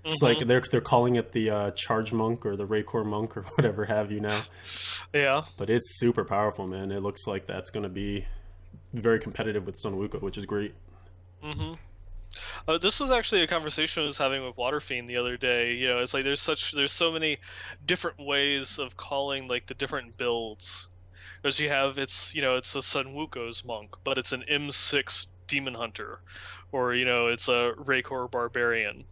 It's like they're calling it the Charge Monk or the Raycore Monk or whatever have you now. Yeah. But it's super powerful, man. It looks like that's going to be very competitive with Sun Wuko, which is great. This was actually a conversation I was having with Waterfiend the other day. It's like there's so many different ways of calling like the different builds. Because you have it's a Sun Wuko's monk, but it's an M6 demon hunter, or it's a Raycore barbarian,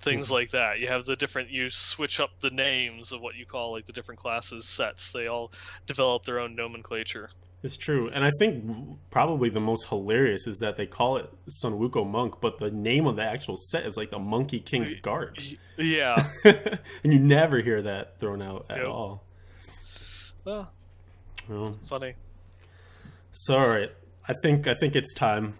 things like that. You have you switch up the names of what you call like the different classes sets. They all develop their own nomenclature. It's true, and I think probably the most hilarious is that they call it Sun Wuko Monk, but the name of the actual set is like the Monkey King's Guard. Yeah. And you never hear that thrown out at all. Well, funny. So, all right, I think it's time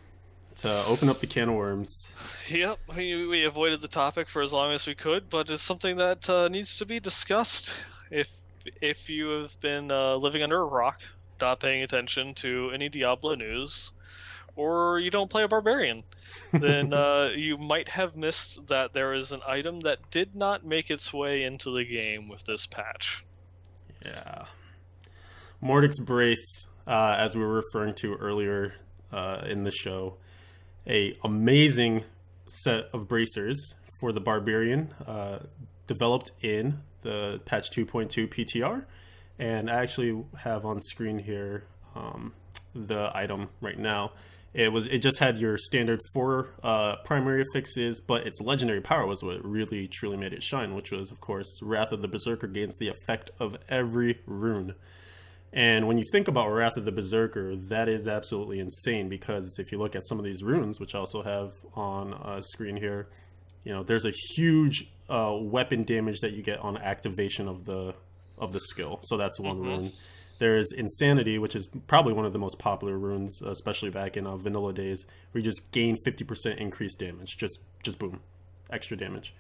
to open up the can of worms. Yep, we avoided the topic for as long as we could, but it's something that needs to be discussed. If you have been living under a rock, not paying attention to any Diablo news, or you don't play a barbarian, then you might have missed that there is an item that did not make its way into the game with this patch. Yeah. Mordic's Brace, as we were referring to earlier in the show, a amazing set of bracers for the barbarian, developed in the patch 2.2 PTR, and I actually have on screen here the item right now. It just had your standard 4 primary affixes, but its legendary power was what really truly made it shine, which was, of course, Wrath of the Berserker gains the effect of every rune. And when you think about Wrath of the Berserker, that is absolutely insane, because if you look at some of these runes, which I also have on screen here, there's a huge weapon damage that you get on activation of the skill. So that's one rune. There's Insanity, which is probably one of the most popular runes, especially back in vanilla days, where you just gain 50% increased damage. Just boom, extra damage.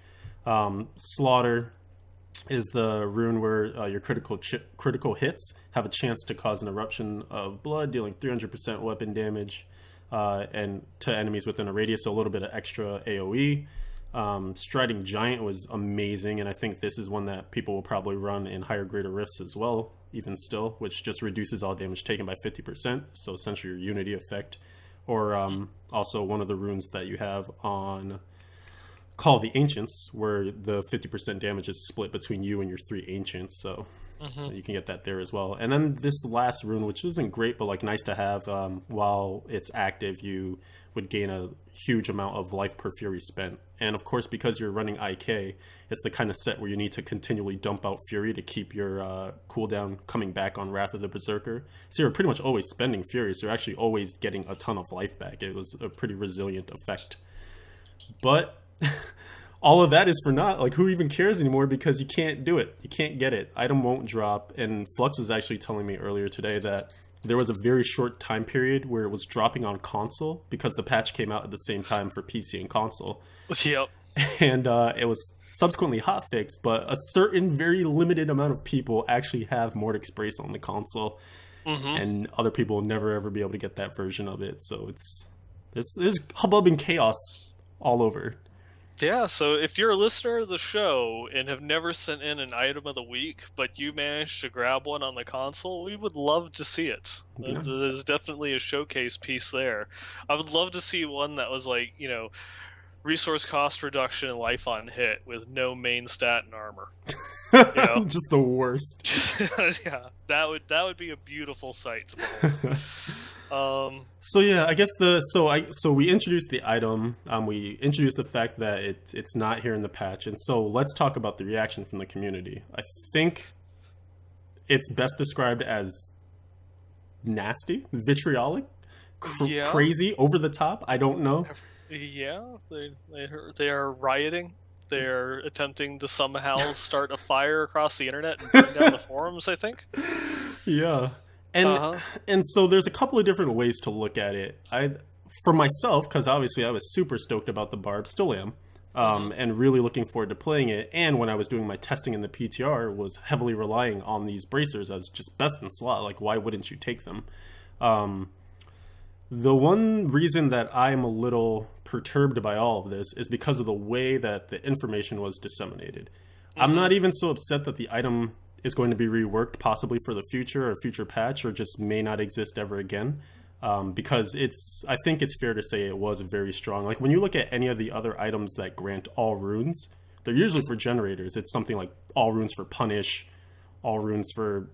Slaughter is the rune where your critical hits have a chance to cause an eruption of blood, dealing 300% weapon damage and to enemies within a radius, so a little bit of extra AoE. Striding Giant was amazing, and I think this is one that people will probably run in higher greater rifts as well, even still, which just reduces all damage taken by 50%, so essentially your unity effect. Or also one of the runes that you have on Call of the Ancients, where the 50% damage is split between you and your 3 ancients, so you can get that there as well. And then this last rune, which isn't great, but like nice to have, while it's active, you would gain a huge amount of life per fury spent. And of course, because you're running IK, it's the kind of set where you need to continually dump out fury to keep your cooldown coming back on Wrath of the Berserker. So you're pretty much always spending fury, so you're actually always getting a ton of life back. It was a pretty resilient effect. But all of that is for naught. Like, who even cares anymore, because you can't do it. You can't get it. Item won't drop. And Flux was actually telling me earlier today that there was a very short time period where it was dropping on console, because the patch came out at the same time for PC and console. Yep. And it was subsequently hotfixed, but a certain very limited amount of people actually have Mordic's Brace on the console. And other people will never ever be able to get that version of it. So there's hubbub and chaos all over. Yeah, so if you're a listener of the show and have never sent in an item of the week, but you managed to grab one on the console, we would love to see it. Nice. There's definitely a showcase piece there. I would love to see one that was like, resource cost reduction and life on hit with no main stat and armor. Just the worst. Yeah, that would be a beautiful sight to behold. So yeah, I guess so we introduced the item. We introduced the fact that it's not here in the patch, and so let's talk about the reaction from the community. I think it's best described as nasty, vitriolic, crazy, over the top. I don't know. Yeah, they are rioting. They're attempting to somehow start a fire across the internet and burn down the forums, I think. Yeah. And so there's a couple of different ways to look at it. For myself, because obviously I was super stoked about the Barb, still am, and really looking forward to playing it. And when I was doing my testing in the PTR, was heavily relying on these bracers as just best in slot. Like, why wouldn't you take them? The one reason that I'm a little perturbed by all of this is because of the way that the information was disseminated. I'm not even so upset that the item is going to be reworked possibly for the future or future patch, or just may not exist ever again, because I think it's fair to say it was very strong. Like, when you look at any of the other items that grant all runes, they're usually for generators. It's something like all runes for Punish, all runes for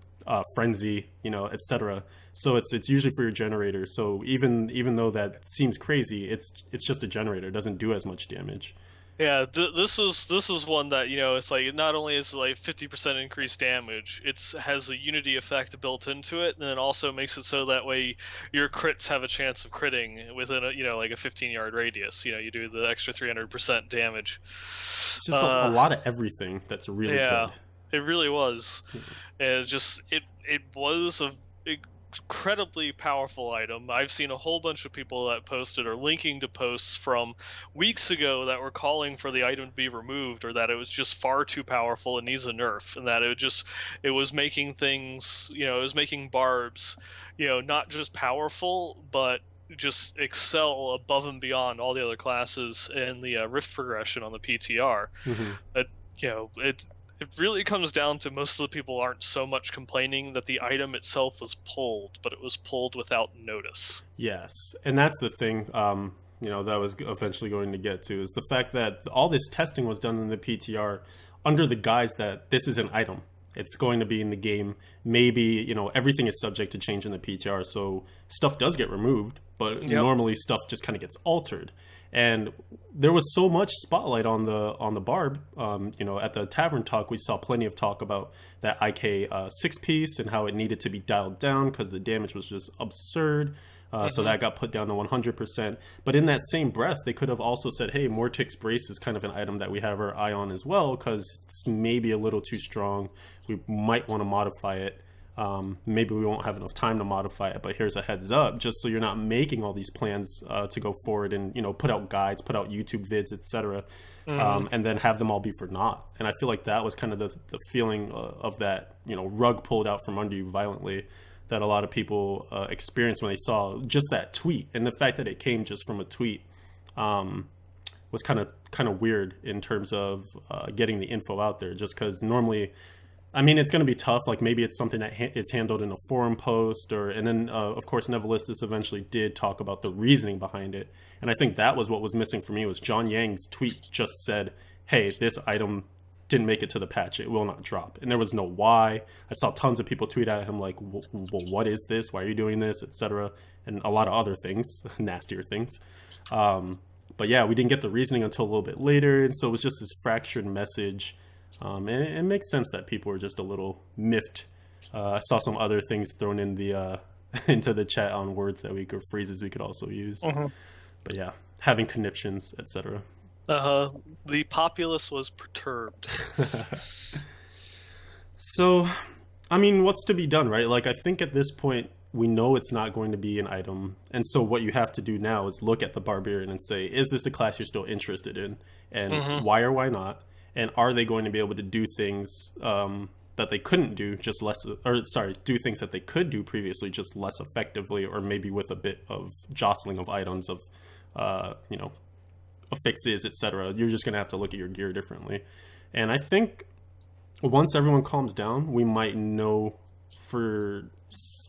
Frenzy, etc. So it's usually for your generator. So even though that seems crazy, it's just a generator. It doesn't do as much damage. Yeah, this is one that, it's like, not only is it like 50% increased damage, it has a unity effect built into it, and then also makes it so that way your crits have a chance of critting within a, like a 15-yard radius. You do the extra 300% damage. It's just a lot of everything that's really good. It really was. And it was incredibly powerful item. I've seen a whole bunch of people that posted or linking to posts from weeks ago that were calling for the item to be removed, or that it was just far too powerful and needs a nerf, and that it was making things, it was making barbs, not just powerful, but just excel above and beyond all the other classes in the rift progression on the PTR. Hmm. But it really comes down to most of the people aren't so much complaining that the item itself was pulled, but it was pulled without notice. Yes, and that's the thing. That I was eventually going to get to is the fact that all this testing was done in the PTR under the guise that this is an item. It's going to be in the game. Maybe, everything is subject to change in the PTR, so stuff does get removed, but normally stuff just kind of gets altered. And there was so much spotlight on the barb. At the tavern talk, we saw plenty of talk about that IK 6-piece and how it needed to be dialed down because the damage was just absurd. So that got put down to 100%. But in that same breath, they could have also said, hey, Mortix Brace is kind of an item that we have our eye on as well because it's maybe a little too strong. We might want to modify it. Maybe we won't have enough time to modify it, but here's a heads up, just so you're not making all these plans to go forward and put out guides, put out YouTube vids, etc., and then have them all be for naught. And I feel like that was kind of the feeling of that rug pulled out from under you violently that a lot of people experienced when they saw just that tweet, and the fact that it came just from a tweet was kind of weird in terms of getting the info out there. Just because normally, I mean, it's going to be tough. Like maybe it's something that is handled in a forum post, and then of course Nevelistus eventually did talk about the reasoning behind it, and I think that was what was missing for me. Was John Yang's tweet just said, "Hey, this item didn't make it to the patch. It will not drop," and there was no why. I saw tons of people tweet at him like, "Well, what is this? Why are you doing this?" etc., and a lot of other things, nastier things. But yeah, we didn't get the reasoning until a little bit later, and so it was just this fractured message. And it makes sense that people were just a little miffed. I saw some other things thrown in the into the chat on words that phrases we could also use. But yeah, having conniptions, etc. The populace was perturbed. So, I mean, what's to be done, right? Like, I think at this point, we know it's not going to be an item. And so what you have to do now is look at the Barbarian and say, is this a class you're still interested in? And why or why not? And are they going to be able to do things that they couldn't do do things that they could do previously just less effectively, or maybe with a bit of jostling of items, of affixes, etc. You're just going to have to look at your gear differently. And I think once everyone calms down, we might know for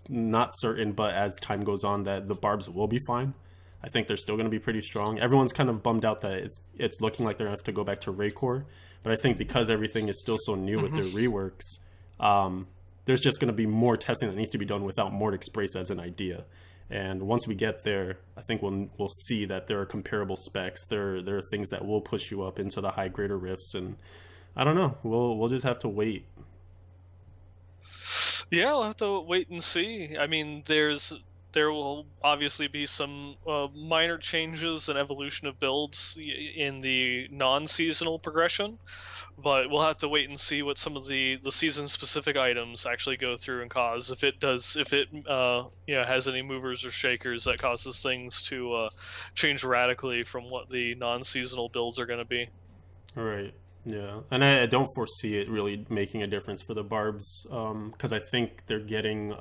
not certain, but as time goes on, that the barbs will be fine. I think they're still going to be pretty strong. Everyone's kind of bummed out that it's looking like they're going to have to go back to Raycore. But I think because everything is still so new with their reworks, there's just going to be more testing that needs to be done without Mortix Brace as an idea. And once we get there, I think we'll see that there are comparable specs. There are things that will push you up into the high greater rifts, and I don't know. We'll just have to wait. Yeah, we'll have to wait and see. I mean, there will obviously be some minor changes and evolution of builds in the non-seasonal progression, but we'll have to wait and see what some of the season-specific items actually go through and cause. If it has any movers or shakers that causes things to change radically from what the non-seasonal builds are going to be. All right. Yeah, and I don't foresee it really making a difference for the barbs, because I think they're getting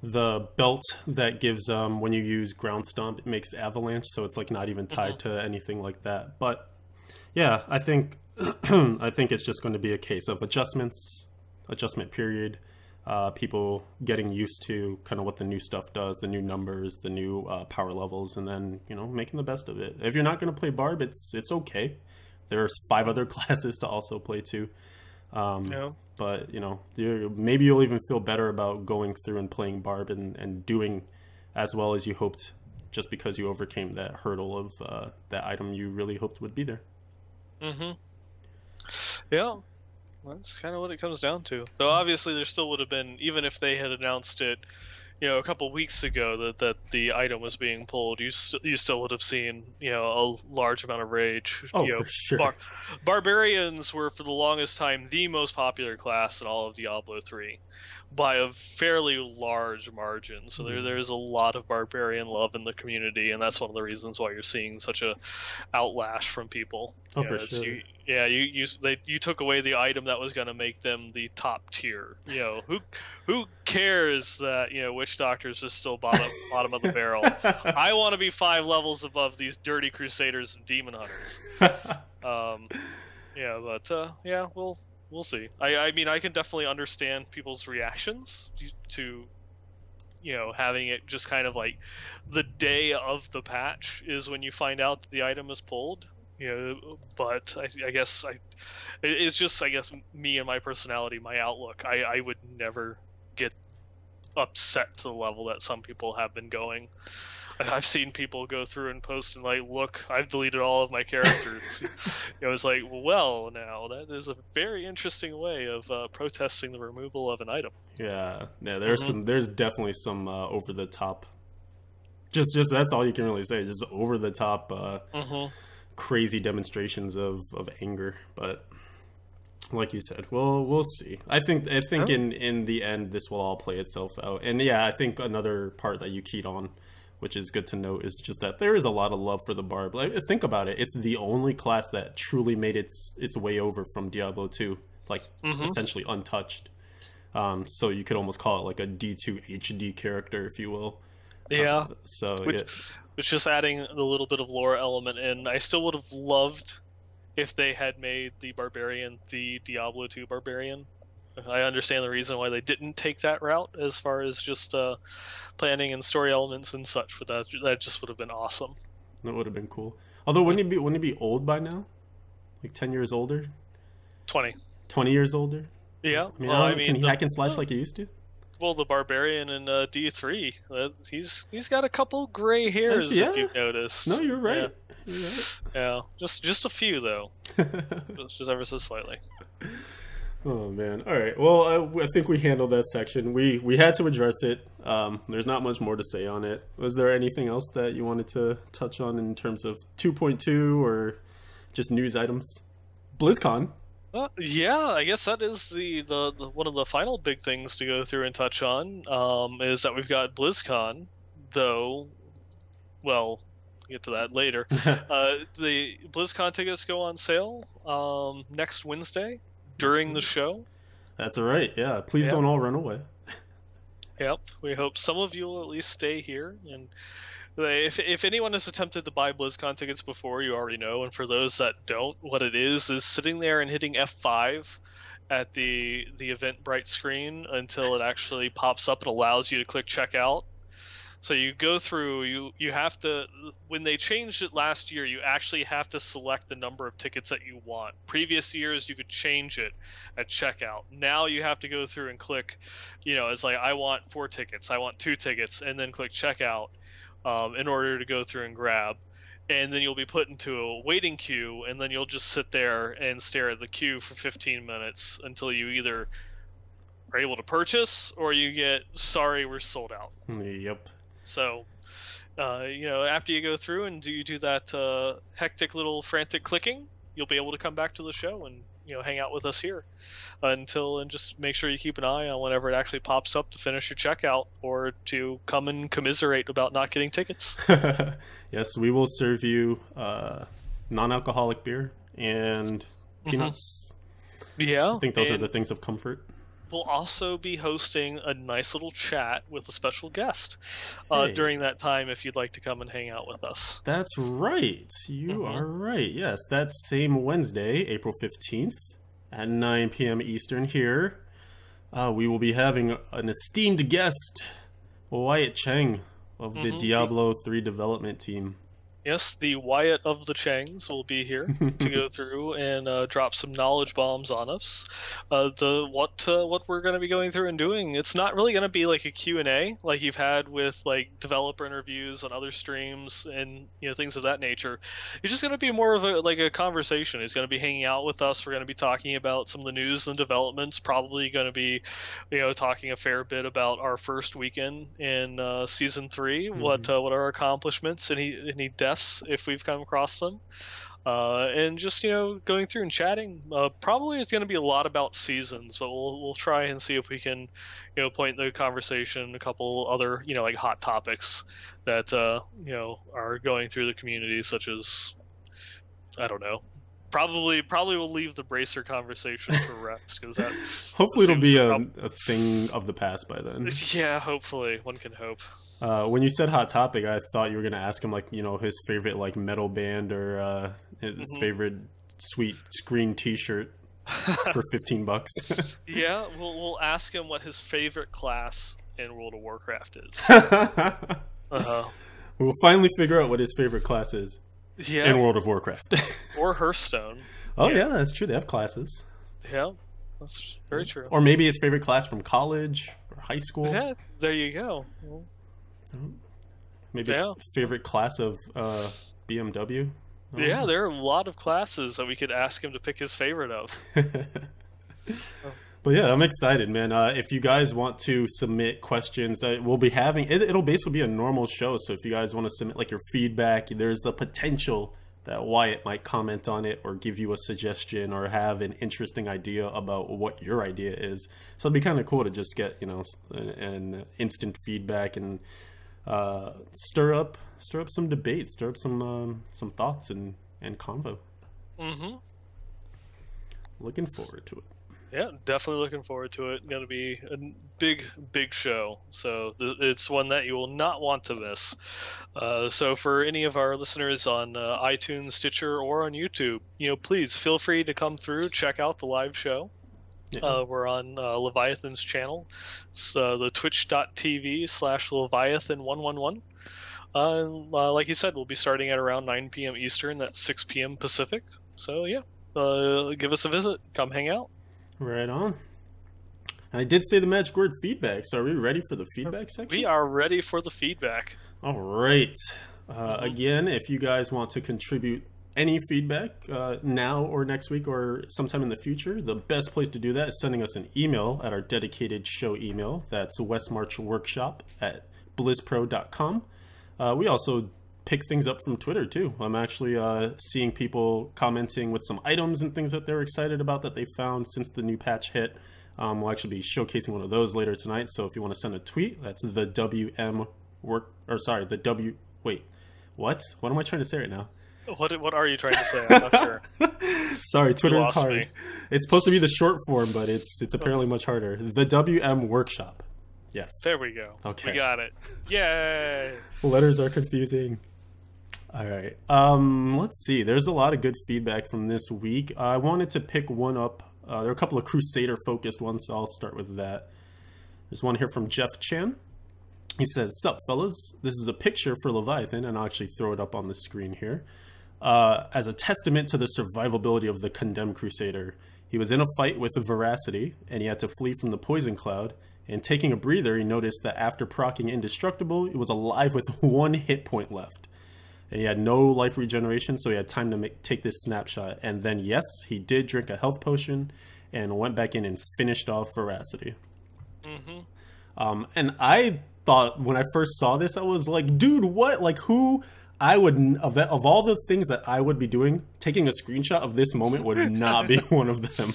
the belt that gives when you use ground stomp, it makes avalanche, so it's like not even tied to anything like that. But yeah, I think I think it's just going to be a case of adjustment period, people getting used to kind of what the new stuff does, the new numbers, the new power levels, and then making the best of it. If you're not going to play barb, it's okay. There's 5 other classes to also play too. But maybe you'll even feel better about going through and playing barb and doing as well as you hoped, just because you overcame that hurdle of that item you really hoped would be there. Yeah, that's kind of what it comes down to. Though obviously there still would have been, even if they had announced it a couple weeks ago that the item was being pulled, you still would have seen a large amount of rage. For sure. Barbarians were for the longest time the most popular class in all of Diablo 3. by a fairly large margin. So there's a lot of barbarian love in the community, and that's one of the reasons why you're seeing such a outlash from people. Oh, for sure. You took away the item that was going to make them the top tier. Who cares that Witch Doctors is still bottom of the barrel? I want to be 5 levels above these dirty Crusaders and Demon Hunters. We'll see. I mean, I can definitely understand people's reactions to, having it just kind of like the day of the patch is when you find out that the item is pulled. But I guess it's just, I guess, me and my personality, my outlook. I would never get upset to the level that some people have been going. I've seen people go through and post and like, look, I've deleted all of my characters. It's like, well, now that is a very interesting way of protesting the removal of an item. Yeah. There's definitely some over the top. Just that's all you can really say. Just over the top, crazy demonstrations of anger. But like you said, we'll see. I think in the end this will all play itself out. And yeah, I think another part that you keyed on, which is good to note, is just that there is a lot of love for the Barb. Like, think about it. It's the only class that truly made its way over from Diablo 2, like essentially untouched. So you could almost call it like a D2 HD character, if you will. Yeah. It's just adding a little bit of lore element in. I still would have loved if they had made the Barbarian the Diablo 2 Barbarian. I understand the reason why they didn't take that route as far as just planning and story elements and such, but that just would have been awesome. That would have been cool. Although, wouldn't he be old by now? Like 10 years older? 20 years older? Yeah. Can he hack and slash like he used to? Well, the Barbarian in D3, he's got a couple gray hairs, if you've noticed. No, you're right. Yeah. You're right. Yeah, just a few though, just ever so slightly. Oh man! All right. Well, I think we handled that section. We had to address it. There's not much more to say on it. Was there anything else that you wanted to touch on in terms of 2.2 or just news items? BlizzCon. Yeah, I guess that is the one of the final big things to go through and touch on. Is that we've got BlizzCon, though. Well, we'll get to that later. The BlizzCon tickets go on sale next Wednesday. During the show. That's all right. Yeah, please don't all run away. Yep, we hope some of you will at least stay here. And if anyone has attempted to buy BlizzCon tickets before, you already know. And for those that don't, what it is sitting there and hitting F5 at the Eventbrite screen until it actually pops up and allows you to click checkout. So you go through, you have to, when they changed it last year, you actually have to select the number of tickets that you want. Previous years, you could change it at checkout. Now you have to go through and click, it's like, I want 4 tickets, I want 2 tickets, and then click checkout in order to go through and grab. And then you'll be put into a waiting queue, and then you'll just sit there and stare at the queue for 15 minutes until you either are able to purchase or you get, sorry, we're sold out. Yep. So, after you go through and you do that hectic little frantic clicking, you'll be able to come back to the show and hang out with us here and just make sure you keep an eye on whenever it actually pops up to finish your checkout or to come and commiserate about not getting tickets. Yes, we will serve you non-alcoholic beer and peanuts. Yeah, I think those are the things of comfort. We'll also be hosting a nice little chat with a special guest during that time if you'd like to come and hang out with us. That's right. You are right. Yes, that same Wednesday, April 15th at 9 p.m. Eastern here, we will be having an esteemed guest, Wyatt Cheng of the Diablo 3 development team. Yes, the Wyatt of the Changs will be here to go through and drop some knowledge bombs on us. What we're going to be going through and doing. It's not really going to be like a Q&A like you've had with like developer interviews on other streams and things of that nature. It's just going to be more of a conversation. He's going to be hanging out with us. We're going to be talking about some of the news and developments. Probably going to be, talking a fair bit about our first weekend in season 3. What are our accomplishments? Any deaths if we've come across them, and just going through and chatting. Probably is going to be a lot about seasons, but we'll try and see if we can point the conversation a couple other like hot topics that are going through the community, such as, I don't know. Probably we'll leave the bracer conversation for rest, because that hopefully it'll be a thing of the past by then. Yeah, hopefully, one can hope. When you said hot topic, I thought you were gonna ask him like his favorite like metal band or his favorite sweet screen T-shirt for $15. Yeah, we'll ask him what his favorite class in World of Warcraft is. We'll finally figure out what his favorite class is. Yeah. In World of Warcraft. Or Hearthstone. Oh yeah, that's true. They have classes. Yeah, that's very true. Or maybe his favorite class from college or high school. Yeah, there you go. Well, maybe his favorite class of BMW. Yeah, there are a lot of classes that we could ask him to pick his favorite of. But yeah, I'm excited, man. If you guys want to submit questions, we'll be having it'll basically be a normal show. So if you guys want to submit like your feedback, there's the potential that Wyatt might comment on it or give you a suggestion or have an interesting idea about what your idea is. So it'd be kind of cool to just get an instant feedback and stir up some debate, stir up some thoughts and convo. Looking forward to it. Yeah, definitely looking forward to it. Going to be a big show. So it's one that you will not want to miss. So for any of our listeners on iTunes, Stitcher, or on YouTube, please feel free to come through, check out the live show. Yeah. We're on Leviathan's channel. It's the twitch.tv/Leviathan111. Like you said, we'll be starting at around 9 p.m. Eastern. That's 6 p.m. Pacific. So yeah, give us a visit. Come hang out. Right on. And I did say the magic word feedback, so are we ready for the feedback section? We are ready for the feedback. All right. Again, if you guys want to contribute any feedback now or next week or sometime in the future, the best place to do that is sending us an email at our dedicated show email. That's westmarchworkshop@blizzpro.com. We also pick things up from Twitter too. I'm actually seeing people commenting with some items and things that they're excited about that they found since the new patch hit. We'll actually be showcasing one of those later tonight. So if you want to send a tweet, that's the what am I trying to say right now? What are you trying to say? I'm not sure. Sorry, Twitter is hard. Me. It's supposed to be the short form, but it's apparently much harder. The WM Workshop. Yes. There we go. Okay. We got it. Yay! Letters are confusing. All right. Let's see. There's a lot of good feedback from this week. I wanted to pick one up. There are a couple of Crusader-focused ones, so I'll start with that. There's one here from Jeff Chan. He says, "Sup, fellas? This is a picture for Leviathan, and I'll actually throw it up on the screen here. As a testament to the survivability of the Condemned Crusader. He was in a fight with Veracity, and he had to flee from the Poison Cloud. And taking a breather, he noticed that after proccing Indestructible, he was alive with 1 hit point left. And he had no life regeneration, so he had time to take this snapshot. And then, yes, he did drink a health potion and went back in and finished off Veracity." And I thought when I first saw this, I was like, dude, what? Like, who? I would, of all the things that I would be doing, taking a screenshot of this moment would not be one of them.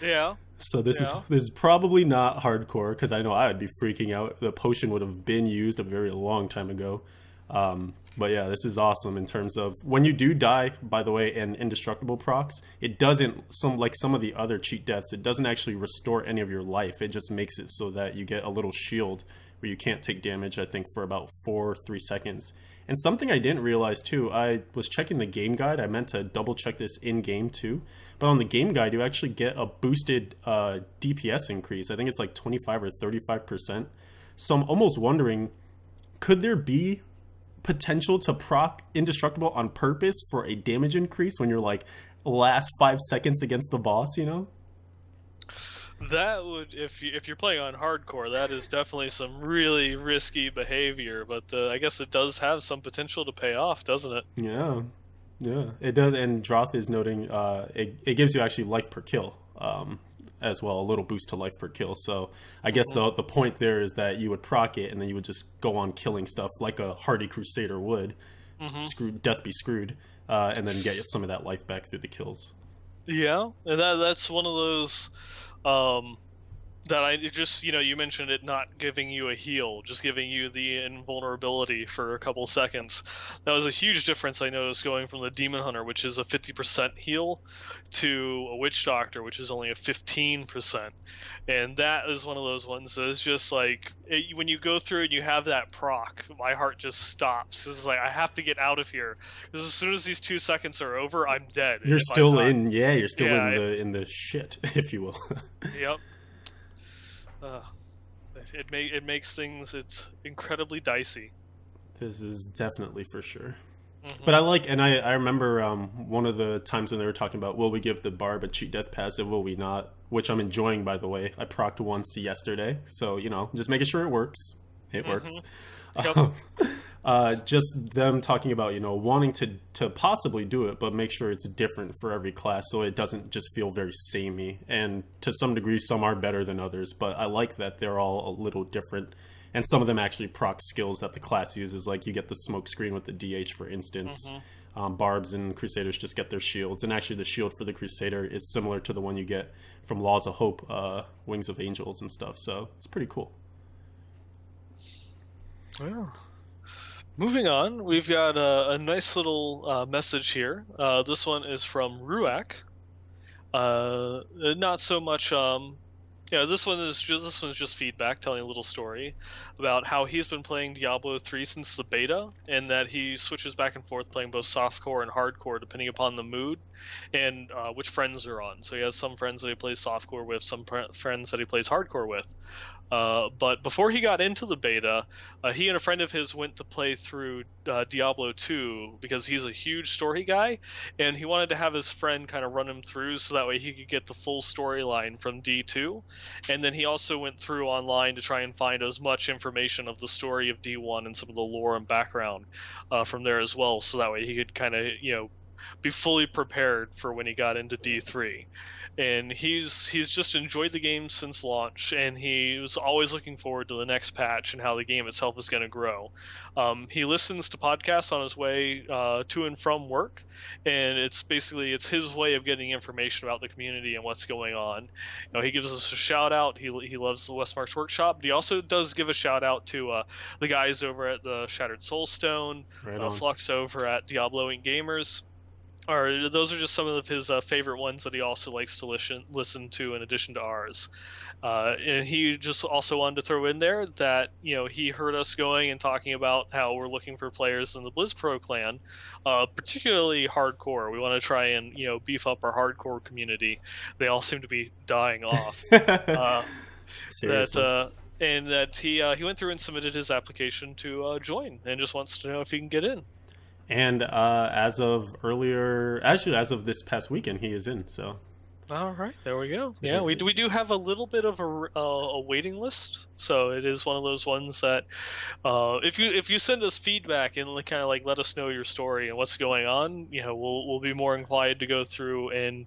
Yeah. So this is probably not hardcore, because I know I would be freaking out. The potion would have been used a very long time ago. But yeah, this is awesome in terms of when you do die, by the way, and Indestructible procs, it doesn't, like some of the other cheat deaths, it doesn't actually restore any of your life. It just makes it so that you get a little shield where you can't take damage, I think, for about 3 seconds. And something I didn't realize too, I was checking the game guide. I meant to double check this in game too. But on the game guide, you actually get a boosted DPS increase. I think it's like 25 or 35%. So I'm almost wondering, could there be potential to proc Indestructible on purpose for a damage increase when you're like last 5 seconds against the boss, That would, if you're playing on hardcore, that is definitely some really risky behavior, but I guess it does have some potential to pay off, doesn't it? Yeah, it does. And Droth is noting it gives you actually life per kill as well, a little boost to life per kill. So I guess the point there is that you would proc it and then you would just go on killing stuff like a hardy Crusader would. Death be screwed. and then get some of that life back through the kills. Yeah, and that's one of those that I just, you mentioned it not giving you a heal, just giving you the invulnerability for a couple seconds. That was a huge difference I noticed going from the Demon Hunter, which is a 50% heal, to a Witch Doctor, which is only a 15%. And that is one of those ones that is just like, when you go through and you have that proc, my heart just stops. It's like, I have to get out of here. Because as soon as these 2 seconds are over, I'm dead. You're still in the shit, if you will. Yep. It makes things, it's incredibly dicey. This is definitely for sure. Mm-hmm. But I remember one of the times when they were talking about, will we give the Barb a cheat death passive, will we not? Which I'm enjoying, by the way. I procced once yesterday, so just making sure it works. It works. Yep. Just them talking about wanting to possibly do it, but make sure it's different for every class, so it doesn't just feel very samey. And to some degree, some are better than others, but I like that they're all a little different. And some of them actually proc skills that the class uses, like you get the smoke screen with the DH, for instance. Barbs and Crusaders just get their shields, and actually the shield for the Crusader is similar to the one you get from Laws of Hope, Wings of Angels and stuff, so it's pretty cool. Well, moving on, we've got a nice little message here. This one is from Ruak. Not so much this one's just feedback, telling a little story about how he's been playing Diablo 3 since the beta, and that he switches back and forth playing both softcore and hardcore depending upon the mood and which friends are on. So he has some friends that he plays softcore with, some friends that he plays hardcore with. But before he got into the beta, he and a friend of his went to play through Diablo 2 because he's a huge story guy, and he wanted to have his friend kind of run him through so that way he could get the full storyline from D2. And then he also went through online to try and find as much information of the story of D1 and some of the lore and background from there as well, so that way he could kind of, be fully prepared for when he got into D3. And he's just enjoyed the game since launch, and he was always looking forward to the next patch and how the game itself is going to grow. He listens to podcasts on his way to and from work, and it's his way of getting information about the community and what's going on. He gives us a shout out. He loves the Westmarch Workshop, but he also does give a shout out to the guys over at the Shattered Soulstone, Flux over at Diablo Inc. Gamers. Those are just some of his favorite ones that he also likes to listen to in addition to ours. And he just also wanted to throw in there that, he heard us going and talking about how we're looking for players in the BlizzPro clan, particularly hardcore. We want to try and, beef up our hardcore community. They all seem to be dying off. Seriously. And that he went through and submitted his application to join and just wants to know if he can get in. And as of this past weekend, he is in. So, all right, there we go. Yeah, we do have a little bit of a waiting list. So it is one of those ones that if you send us feedback and kind of like let us know your story and what's going on, we'll be more inclined to go through and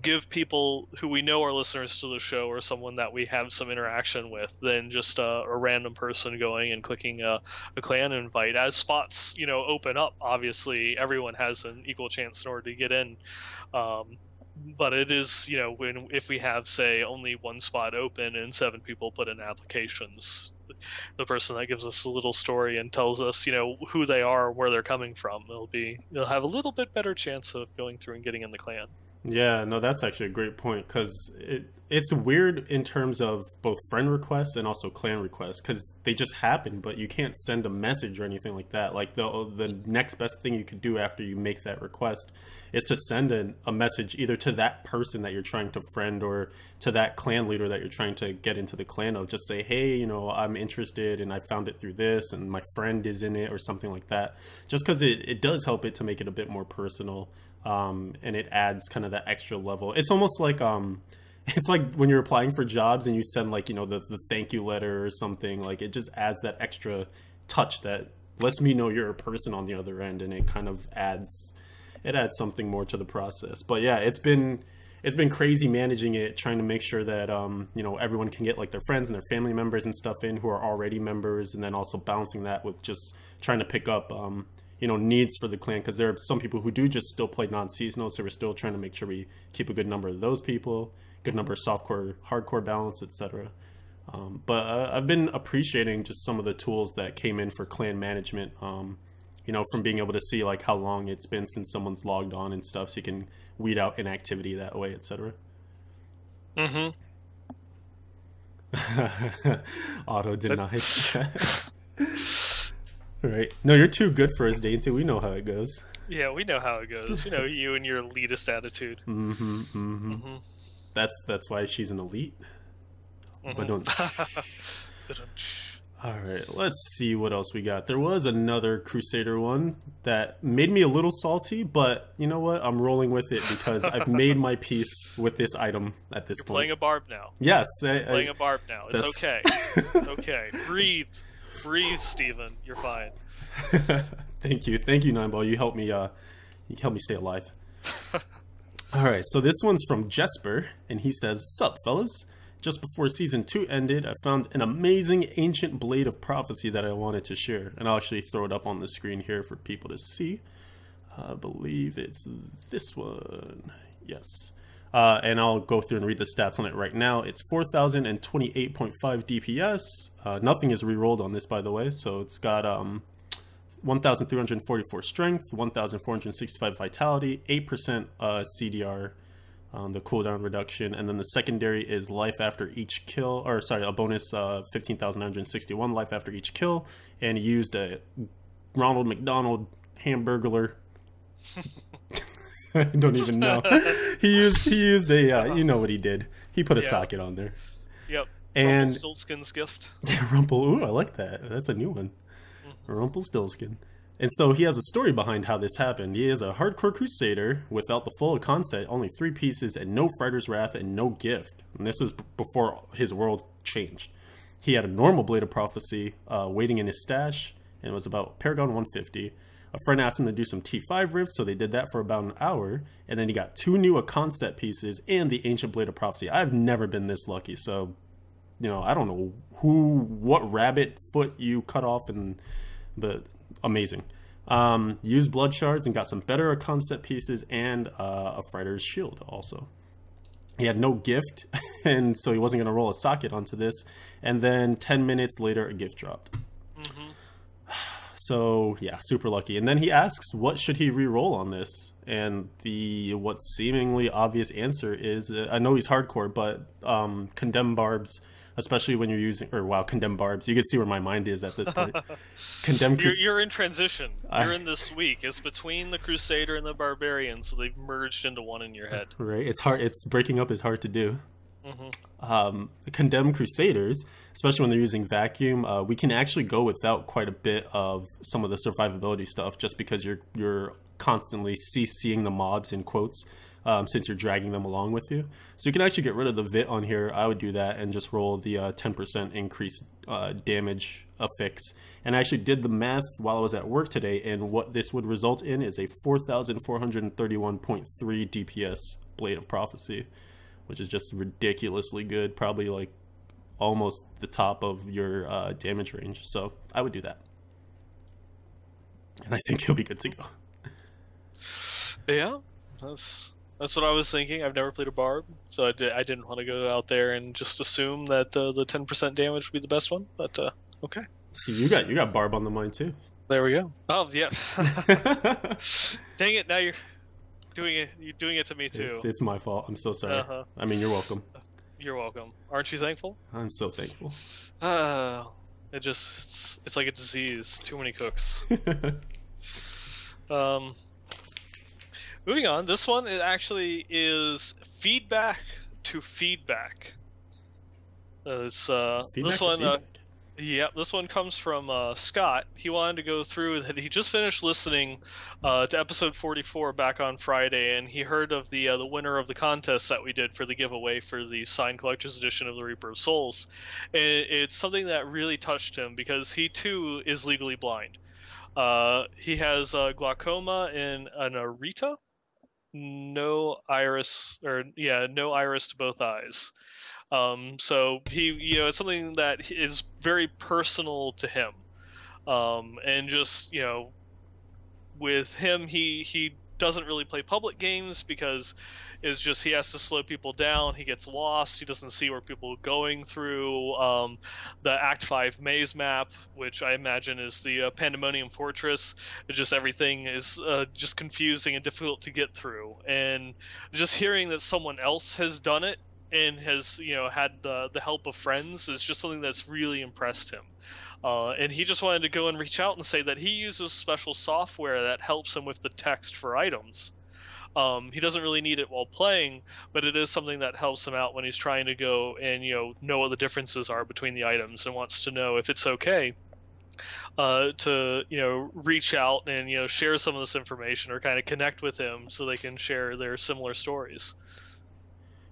give people who we know are listeners to the show or someone that we have some interaction with than just a random person going and clicking a clan invite. As spots open up, obviously everyone has an equal chance in order to get in. But it is, if we have, say, only one spot open and 7 people put in applications, the person that gives us a little story and tells us, who they are, where they're coming from, they'll have a little bit better chance of going through and getting in the clan. Yeah, no, that's actually a great point, because it's weird in terms of both friend requests and also clan requests, because they just happen, but you can't send a message or anything like that. Like the next best thing you could do after you make that request is to send a message either to that person that you're trying to friend or to that clan leader that you're trying to get into the clan of. Just say, hey, I'm interested and I found it through this and my friend is in it or something like that. Just because it does help it to make it a bit more personal. And it adds kind of that extra level. It's almost like it's like when you're applying for jobs and you send like the thank you letter or something. Like it just adds that extra touch that lets me know you're a person on the other end, and it kind of adds something more to the process. But yeah, it's been crazy managing it, trying to make sure that everyone can get like their friends and their family members and stuff in who are already members, and then also balancing that with just trying to pick up needs for the clan, because there are some people who do just still play non-seasonal, so we're still trying to make sure we keep a good number of those people, good number of softcore, hardcore balance, etc. But I've been appreciating just some of the tools that came in for clan management. From being able to see like how long it's been since someone's logged on and stuff, so you can weed out inactivity that way, etc. Mm-hmm. Auto denied. Right. No, you're too good for us, Dainty. We know how it goes. Yeah, we know how it goes. You and your elitist attitude. Mm-hmm. Mm-hmm. Mm-hmm. That's why she's an elite. Mm-hmm. All right, let's see what else we got. There was another Crusader one that made me a little salty, but you know what? I'm rolling with it because I've made my peace with this item at this point. Playing a barb now. Yes. Playing a barb now. It's okay. Okay. Breathe, Steven. You're fine. Thank you, Nineball. You helped me stay alive. All right, so this one's from Jesper, and he says, "Sup, fellas? Just before Season 2 ended, I found an amazing ancient blade of prophecy that I wanted to share." And I'll actually throw it up on the screen here for people to see. I believe it's this one. Yes. And I'll go through and read the stats on it right now. It's 4,028.5 DPS. Nothing is rerolled on this, by the way. So it's got 1,344 strength, 1,465 vitality, 8% CDR, the cooldown reduction, and then the secondary is life after each kill, or sorry, a bonus 15,961 life after each kill, and he used a Ronald McDonald hamburglar. I don't even know. He used a you know what he did. He put a socket on there. Yep. And Rumpelstiltskin's gift. Rumple. Ooh, I like that. That's a new one. Rumpelstiltskin. And so he has a story behind how this happened. He is a hardcore crusader without the full concept, only 3 pieces, and no Fighter's Wrath and no gift. And this was before his world changed. He had a normal Blade of Prophecy waiting in his stash, and it was about Paragon 150. A friend asked him to do some T5 rifts, so they did that for about an hour, and then he got 2 new concept pieces and the Ancient Blade of Prophecy. I've never been this lucky, so I don't know what rabbit foot you cut off, but amazing. Used blood shards and got some better concept pieces and a fighter's shield also. He had no gift, and so he wasn't going to roll a socket onto this. And then 10 minutes later, a gift dropped. Mm-hmm. So yeah, super lucky. And then he asks, what should he re-roll on this? And what seemingly obvious answer is, I know he's hardcore, but Condemn Barbs, especially when you're using, Condemn Barbs. You can see where my mind is at this point. You're in transition. You're in this week. It's between the Crusader and the Barbarian, so they've merged into one in your head. Right. It's hard. It's breaking up is hard to do. Mm-hmm. Condemn Crusaders, especially when they're using vacuum, we can actually go without quite a bit of some of the survivability stuff, just because you're constantly CCing the mobs in quotes. Since you're dragging them along with you. So you can actually get rid of the VIT on here. I would do that and just roll the 10% increased damage affix. And I actually did the math while I was at work today, and what this would result in is a 4,431.3 DPS Blade of Prophecy, which is just ridiculously good, probably like almost the top of your damage range. So I would do that. And I think he'll be good to go. Yeah, that's what I was thinking. I've never played a Barb, so I didn't want to go out there and just assume that the 10% damage would be the best one, but okay. See, you got Barb on the mind too. There we go. Oh, yeah. Dang it, now you're doing it to me too. It's my fault. I'm so sorry. I mean, you're welcome. You're welcome. Aren't you thankful? I'm so thankful. It's like a disease. Too many cooks. Moving on, this one actually is feedback to feedback. This one, this one comes from Scott. He wanted to go through that. He just finished listening to episode 44 back on Friday, and he heard of the winner of the contest that we did for the giveaway for the signed collector's edition of the Reaper of Souls. And it's something that really touched him because he too is legally blind. He has glaucoma and an areta. No iris to both eyes. So he, it's something that is very personal to him. And just, with him, he doesn't really play public games because it's just he has to slow people down. He gets lost. He doesn't see where people are going through. The Act 5 maze map, which I imagine is the Pandemonium Fortress. It's just everything is just confusing and difficult to get through. And just hearing that someone else has done it and has had the help of friends is just something that's really impressed him. And he just wanted to go and reach out and say that he uses special software that helps him with the text for items. He doesn't really need it while playing, but it is something that helps him out when he's trying to go and know what the differences are between the items, and wants to know if it's okay to reach out and share some of this information or kind of connect with him so they can share their similar stories.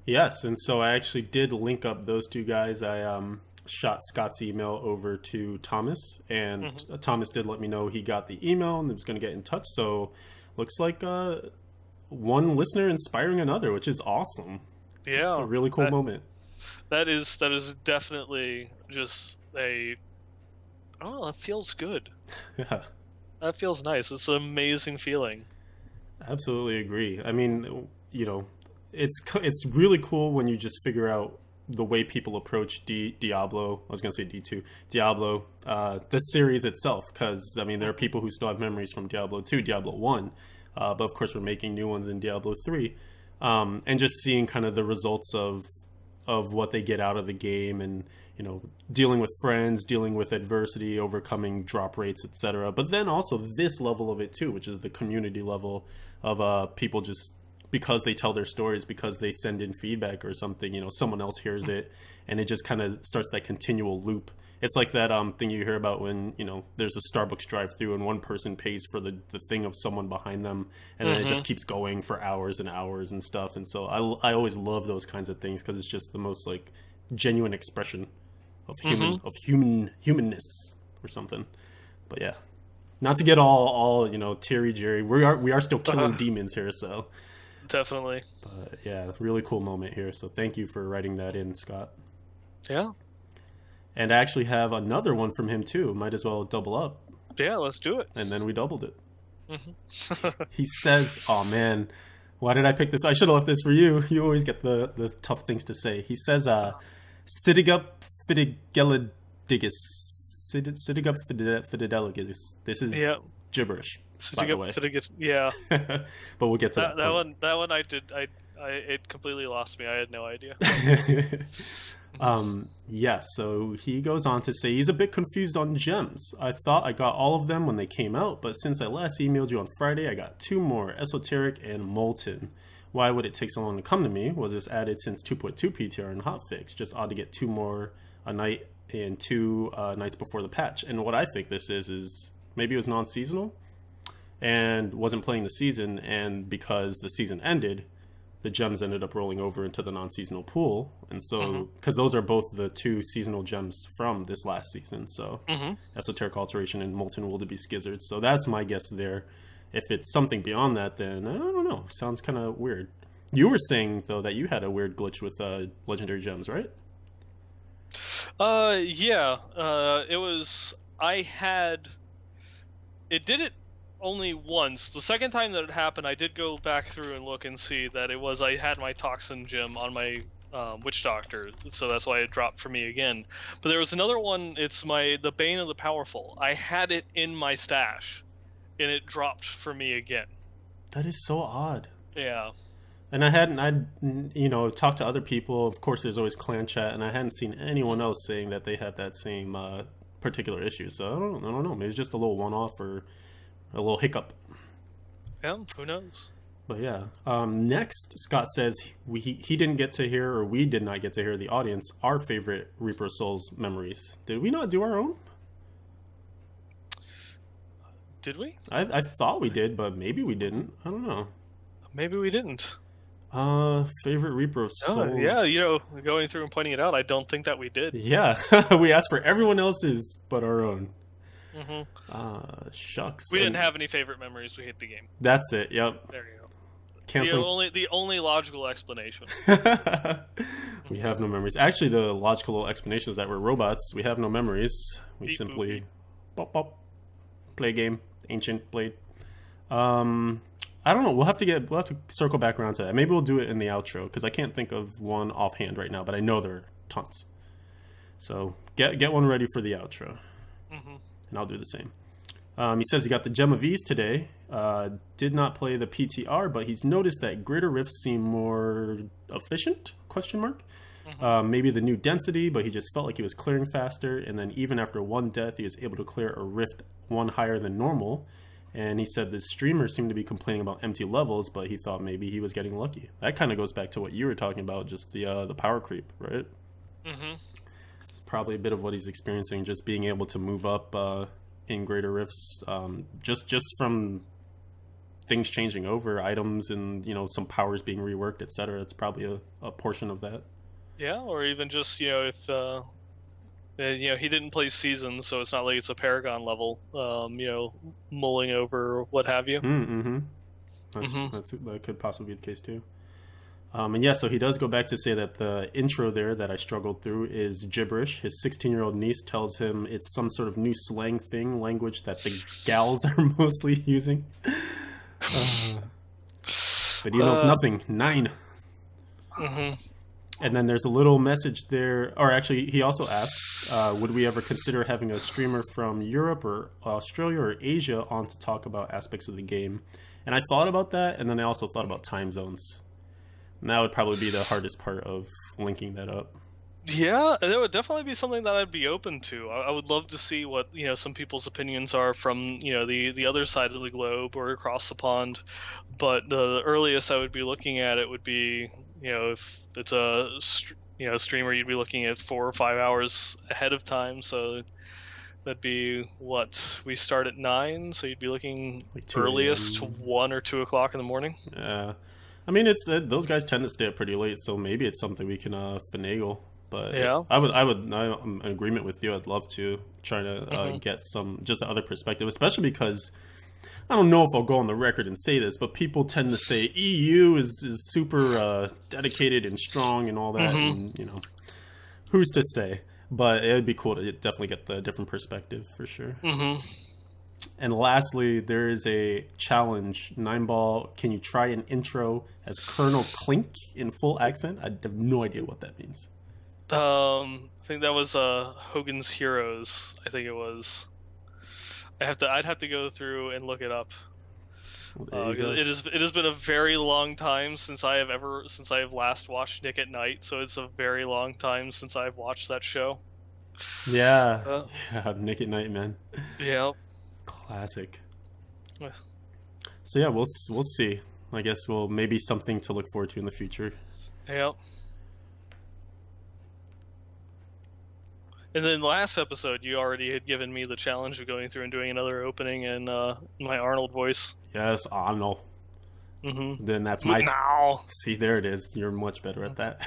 Yes, and so I actually did link up those two guys. I shot Scott's email over to Thomas, and Thomas did let me know he got the email and was going to get in touch. So looks like one listener inspiring another, which is awesome. Yeah, it's a really cool moment. That is definitely just it feels good. Yeah, that feels nice. It's an amazing feeling. Absolutely agree. I mean, it's really cool when you just figure out the way people approach Diablo. I was going to say D2. Diablo, the series itself, because, I mean, there are people who still have memories from Diablo 2, Diablo 1, but of course we're making new ones in Diablo 3, and just seeing kind of the results of what they get out of the game, and, dealing with friends, dealing with adversity, overcoming drop rates, etc. But then also this level of it too, which is the community level of people just, because they tell their stories, because they send in feedback or something, someone else hears it, and it just kind of starts that continual loop. It's like that thing you hear about when, there's a Starbucks drive-through and one person pays for the thing of someone behind them, and then it just keeps going for hours and hours and stuff. And so I always love those kinds of things, because it's just the most like genuine expression of humanness or something. But yeah, not to get all teary jerry. We are still killing demons here, so. Definitely. But yeah, really cool moment here. So thank you for writing that in, Scott. Yeah. And I actually have another one from him too. Might as well double up. Yeah, let's do it. And then we doubled it. He says, oh man, why did I pick this? I should have left this for you. You always get the tough things to say. He says, Sidigup Fideligedigus. Sidigup Fideligedigus. This is gibberish. By the way. Yeah. But we'll get to that. That one it completely lost me. I had no idea. Yeah, so he goes on to say he's a bit confused on gems. I thought I got all of them when they came out, but since I last emailed you on Friday, I got 2 more, Esoteric and Molten. Why would it take so long to come to me? Was this added since 2.2 PTR and hotfix? Just odd to get 2 more a night and 2 nights before the patch. And what I think this is maybe it was non-seasonal and wasn't playing the season, and because the season ended, the gems ended up rolling over into the non-seasonal pool. And so, because those are both the 2 seasonal gems from this last season, so Esoteric Alteration and Molten Wildebeest Gizzards. So that's my guess there. If it's something beyond that, then I don't know. Sounds kind of weird. You were saying, though, that you had a weird glitch with legendary gems, right? Yeah. It was... It did it only once. The second time that it happened, I did go back through and look and see that I had my Toxin gem on my Witch Doctor, so that's why it dropped for me again. But there was another one, it's the Bane of the Powerful. I had it in my stash, and it dropped for me again. That is so odd. Yeah. And I'd talked to other people. Of course, there's always clan chat, and I hadn't seen anyone else saying that they had that same particular issue. So I don't know. Maybe it's just a little one-off or a little hiccup. Yeah, who knows? But yeah. Next, Scott says he didn't get to hear, or we did not get to hear, the audience, our favorite Reaper of Souls memories. Did we not do our own? Did we? I thought we did, but maybe we didn't. I don't know. Maybe we didn't. Favorite Reaper of Souls. Oh, yeah, going through and pointing it out, I don't think that we did. Yeah, we asked for everyone else's but our own. Shucks. We didn't have any favorite memories. We hate the game. That's it. Yep. There you go. Cancel. The only logical explanation. We have no memories. Actually, the logical explanation is that we're robots. We have no memories. We simply pop, play game, ancient blade. I don't know. We'll have to circle back around to that. Maybe we'll do it in the outro because I can't think of one offhand right now, but I know there are tons. So get one ready for the outro, and I'll do the same. He says he got the Gem of Ease today. Did not play the PTR, but he's noticed that greater rifts seem more efficient? Question mark. Maybe the new density, but he just felt like he was clearing faster. And then even after one death, he was able to clear a rift one higher than normal. And he said the streamers seemed to be complaining about empty levels, but he thought maybe he was getting lucky. That kind of goes back to what you were talking about, just the power creep, right? It's probably a bit of what he's experiencing, just being able to move up in greater rifts, just from things changing over, items and some powers being reworked, etc. It's probably a portion of that. Yeah, or even just if he didn't play season, so it's not like it's a Paragon level, mulling over or what have you. That could possibly be the case too. And yeah, so he does go back to say that the intro there that I struggled through is gibberish. His 16-year-old niece tells him it's some sort of new slang language that the gals are mostly using. But he knows nothing. 9. And then there's a little message there, or actually he also asks, would we ever consider having a streamer from Europe or Australia or Asia on to talk about aspects of the game? And I thought about that, and then I also thought about time zones. And that would probably be the hardest part of linking that up. Yeah, that would definitely be something that I'd be open to. I would love to see what some people's opinions are from the other side of the globe or across the pond. But the earliest I would be looking at it would be if it's a streamer, you'd be looking at 4 or 5 hours ahead of time. So that'd be what we start at 9. So you'd be looking like earliest 1 or 2 o'clock in the morning. Yeah, I mean it's those guys tend to stay up pretty late, so maybe it's something we can finagle. But yeah, I'm in agreement with you. I'd love to try to get just the other perspective, especially because I don't know if I'll go on the record and say this, but people tend to say EU is super dedicated and strong and all that, and who's to say? But it would be cool to definitely get the different perspective for sure. And lastly, there is a challenge. 9ball, can you try an intro as Colonel Clink in full accent? I have no idea what that means. I think that was Hogan's Heroes. I think it was. I'd have to go through and look it up. Well, it has been a very long time since I have last watched Nick at Night. So it's a very long time since I've watched that show. Yeah, Nick at Night, man. Yeah. Classic. So yeah, we'll see. I guess maybe something to look forward to in the future. Yep. And then last episode, you already had given me the challenge of going through and doing another opening in my Arnold voice. Yes, Arnold. Then that's my... No. See, there it is. You're much better at that.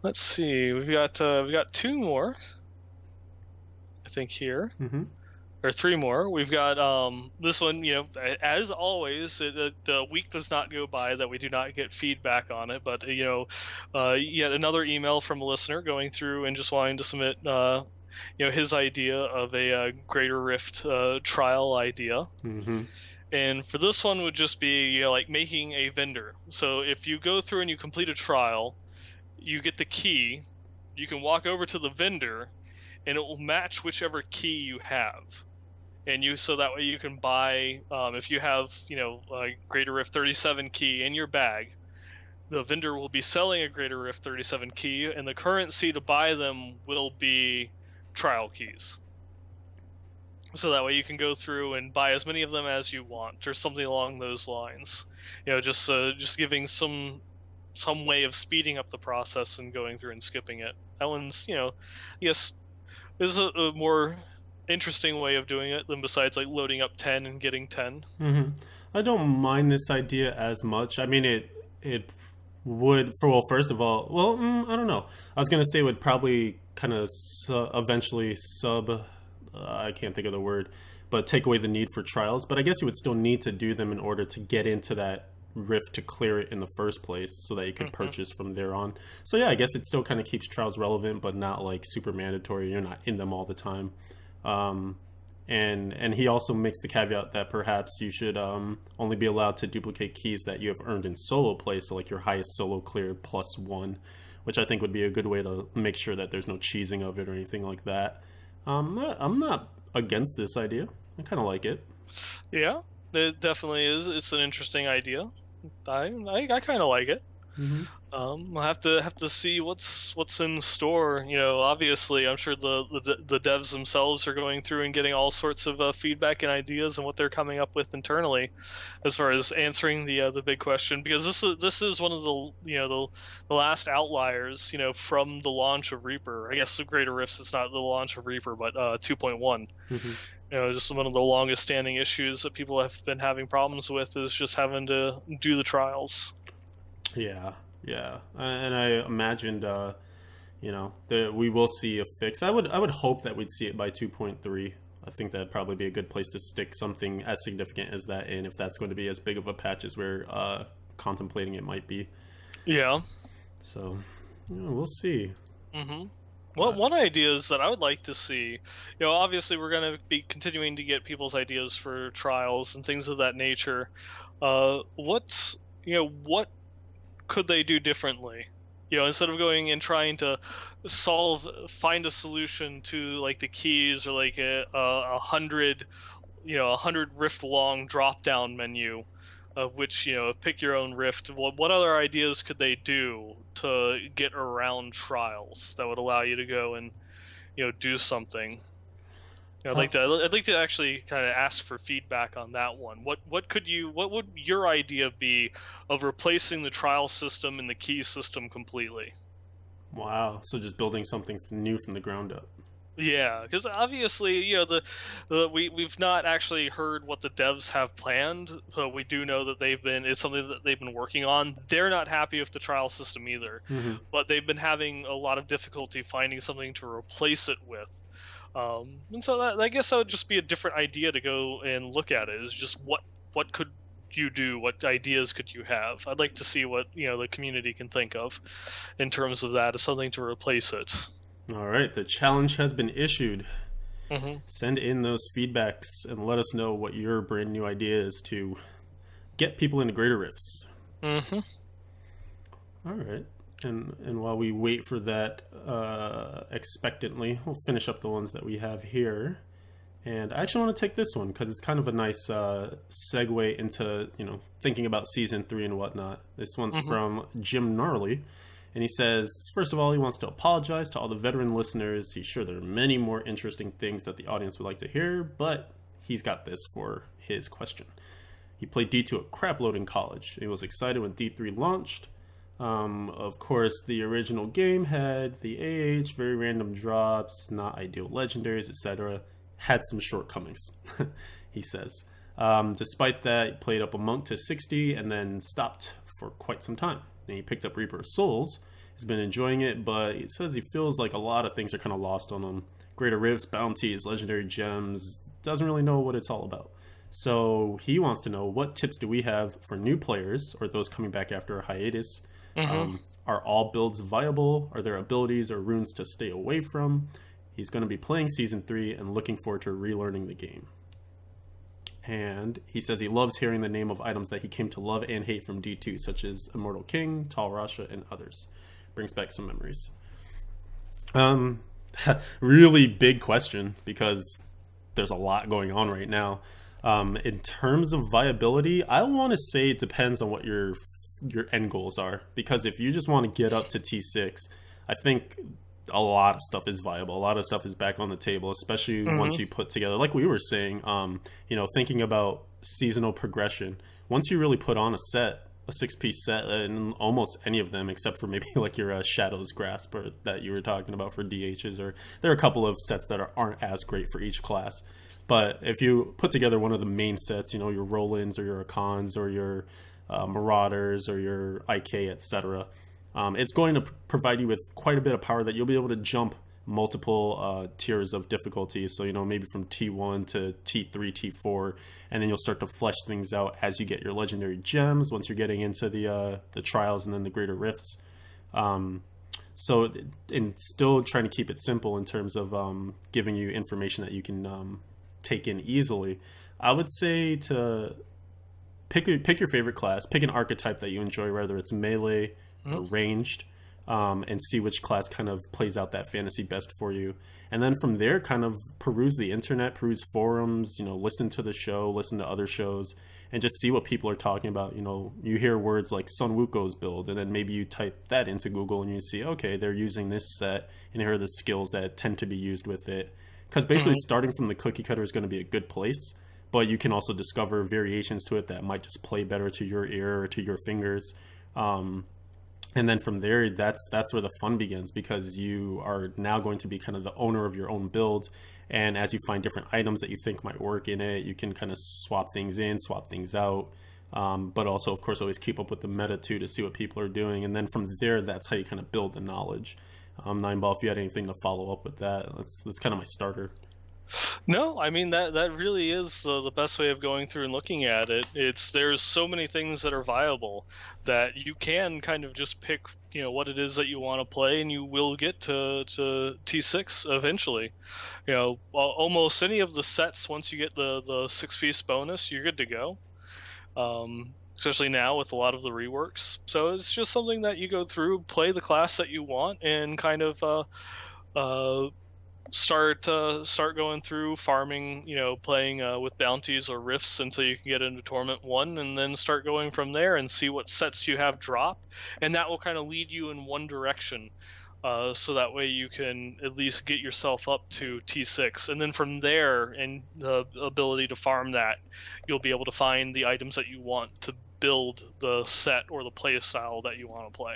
Let's see. We've got 2 more, I think, here. Or 3 more. We've got this one, as always, the week does not go by that we do not get feedback on it, but yet another email from a listener going through and just wanting to submit his idea of a Greater Rift trial idea. And for this one would just be like making a vendor. So if you go through and you complete a trial, you get the key, you can walk over to the vendor and it will match whichever key you have. And so that way you can buy, if you have, a Greater Rift 37 key in your bag, the vendor will be selling a Greater Rift 37 key, and the currency to buy them will be trial keys. So that way you can go through and buy as many of them as you want, or something along those lines. Just giving some way of speeding up the process and going through and skipping it. That one's, yes, is a more interesting way of doing it than besides like loading up 10 and getting 10. I don't mind this idea as much. I mean, it would first of all, I don't know. I was gonna say it would probably kind of eventually I can't think of the word, but take away the need for trials. But I guess you would still need to do them in order to get into that rift to clear it in the first place, so that you could purchase from there on. So yeah, I guess it still kind of keeps trials relevant, but not like super mandatory. You're not in them all the time. And he also makes the caveat that perhaps you should only be allowed to duplicate keys that you have earned in solo play, so like your highest solo clear +1, which I think would be a good way to make sure that there's no cheesing of it or anything like that. I'm not against this idea. I kind of like it. Yeah, it definitely is. It's an interesting idea. I kind of like it. Mm-hmm. I'll have to see what's in store. Obviously, I'm sure the devs themselves are going through and getting all sorts of feedback and ideas and what they're coming up with internally, as far as answering the big question. Because this is one of the last outliers, from the launch of Reaper. I guess the Greater Rifts, it's not the launch of Reaper, but 2.1. Mm-hmm. Just one of the longest standing issues that people have been having problems with is just having to do the trials. Yeah, yeah, and I imagined, that we will see a fix. I would hope that we'd see it by 2.3. I think that'd probably be a good place to stick something as significant as that in, if that's going to be as big of a patch as we're contemplating it might be. Yeah. So, we'll see. Mm-hmm. Well, one idea is that I would like to see, obviously we're going to be continuing to get people's ideas for trials and things of that nature. What could they do differently? Instead of going and trying to find a solution to like the keys or like a 100 rift long drop down menu, of which pick your own rift. What other ideas could they do to get around trials that would allow you to go and do something? I'd like to actually kind of ask for feedback on that one. What would your idea be of replacing the trial system and the key system completely? Wow, so just building something new from the ground up. Yeah, because obviously, we've not actually heard what the devs have planned, but we do know that it's something that they've been working on. They're not happy with the trial system either, but they've been having a lot of difficulty finding something to replace it with. And so I guess that would just be a different idea to go and look at it. Is just what could you do? What ideas could you have? I'd like to see what the community can think of in terms of that as something to replace it. All right, the challenge has been issued. Mm-hmm. Send in those feedbacks and let us know what your brand new idea is to get people into Greater Rifts. Mm-hmm. All right. And while we wait for that expectantly, we'll finish up the ones that we have here. And I actually want to take this one because it's kind of a nice segue into, thinking about Season 3 and whatnot. This one's from Jim Gnarly. And he says, first of all, he wants to apologize to all the veteran listeners. He's sure there are many more interesting things that the audience would like to hear, but he's got this for his question. He played D2 a crapload in college. He was excited when D3 launched. Of course, the original game had the AH, very random drops, not ideal legendaries, etc. Had some shortcomings, he says. Despite that, he played up a monk to 60 and then stopped for quite some time. And he picked up Reaper of Souls. He's been enjoying it, but he says he feels like a lot of things are kind of lost on him. Greater Rifts, bounties, legendary gems, doesn't really know what it's all about. So he wants to know, what tips do we have for new players or those coming back after a hiatus? Are all builds viable? Are there abilities or runes to stay away from? He's going to be playing Season 3 and looking forward to relearning the game. And he says he loves hearing the name of items that he came to love and hate from D2, such as Immortal King, Tal Rasha, and others. Brings back some memories. Really big question, because there's a lot going on right now. In terms of viability, I want to say it depends on what your end goals are. Because if you just want to get up to T6, I think a lot of stuff is viable. A lot of stuff is back on the table, especially once you put together, like we were saying, thinking about seasonal progression. Once you really put on a 6-piece set, and almost any of them, except for maybe like your Shadow's Grasp that you were talking about for DHs, or there are a couple of sets that aren't as great for each class. But if you put together one of the main sets, your Rolands or your Akans or your Marauders or your IK, etc., it's going to provide you with quite a bit of power that you'll be able to jump multiple tiers of difficulty. So, maybe from T1 to T3, T4, and then you'll start to flesh things out as you get your legendary gems once you're getting into the trials and then the Greater Rifts. And still trying to keep it simple in terms of giving you information that you can take in easily. I would say to pick your favorite class, pick an archetype that you enjoy, whether it's melee or ranged, and see which class kind of plays out that fantasy best for you. And then from there, kind of peruse the internet, peruse forums, listen to the show, listen to other shows, and just see what people are talking about. You hear words like Sun Wuko's build, and then maybe you type that into Google and you see, okay, they're using this set, and here are the skills that tend to be used with it. Because basically starting from the cookie cutter is going to be a good place, but you can also discover variations to it that might just play better to your ear or to your fingers. And then from there, that's where the fun begins, because you are now going to be kind of the owner of your own build. And as you find different items that you think might work in it, you can kind of swap things in, swap things out. But also, of course, always keep up with the meta too, to see what people are doing. And then from there, that's how you kind of build the knowledge. Nineball, if you had anything to follow up with that, that's kind of my starter. No, I mean that really is the best way of going through and looking at it. There's so many things that are viable that you can kind of just pick, what it is that you want to play, and you will get to T6 eventually. Almost any of the sets, once you get the 6-piece bonus, you're good to go. Especially now with a lot of the reworks. So it's just something that you go through, play the class that you want, and kind of start going through farming, playing with bounties or rifts until you can get into Torment 1, and then start going from there and see what sets you have drop, and that will kind of lead you in one direction, so that way you can at least get yourself up to T6, and then from there, and the ability to farm that, you'll be able to find the items that you want to build the set or the play style that you want to play.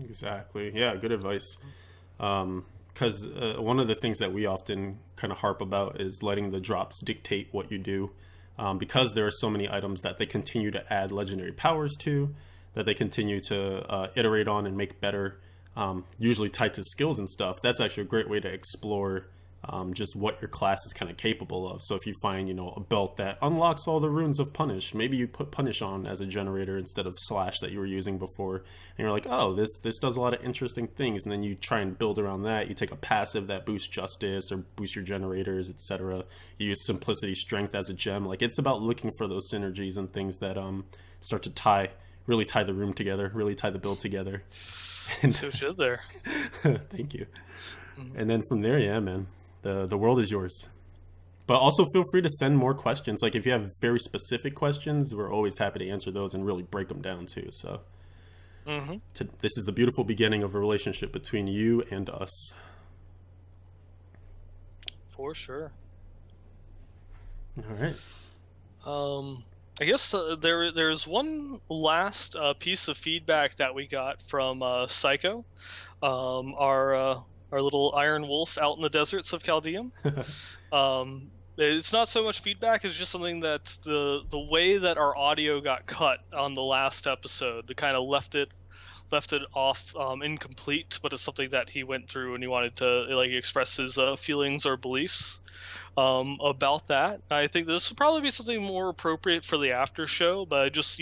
Exactly. Yeah, good advice. Because one of the things that we often kind of harp about is letting the drops dictate what you do, because there are so many items that they continue to add legendary powers to, that they continue to iterate on and make better, usually tied to skills and stuff. That's actually a great way to explore just what your class is kind of capable of. So if you find, a belt that unlocks all the runes of Punish, maybe you put Punish on as a generator instead of Slash that you were using before, and you're like, oh, this does a lot of interesting things, and then you try and build around that. You take a passive that boosts Justice or boosts your generators, etc. You use Simplicity Strength as a gem. Like, it's about looking for those synergies and things that start to really tie the room together, really tie the build together. And so just there. Thank you. And then from there, yeah, man. The world is yours. But also feel free to send more questions. Like, if you have very specific questions, we're always happy to answer those and really break them down too. So this is the beautiful beginning of a relationship between you and us. For sure. All right. I guess there's one last piece of feedback that we got from Psycho, our little iron wolf out in the deserts of Chaldeum. It's not so much feedback, it's just something that the way that our audio got cut on the last episode, it kind of left it off incomplete, but it's something that he went through and he wanted to express his feelings or beliefs about that. I think this would probably be something more appropriate for the after show, but I just,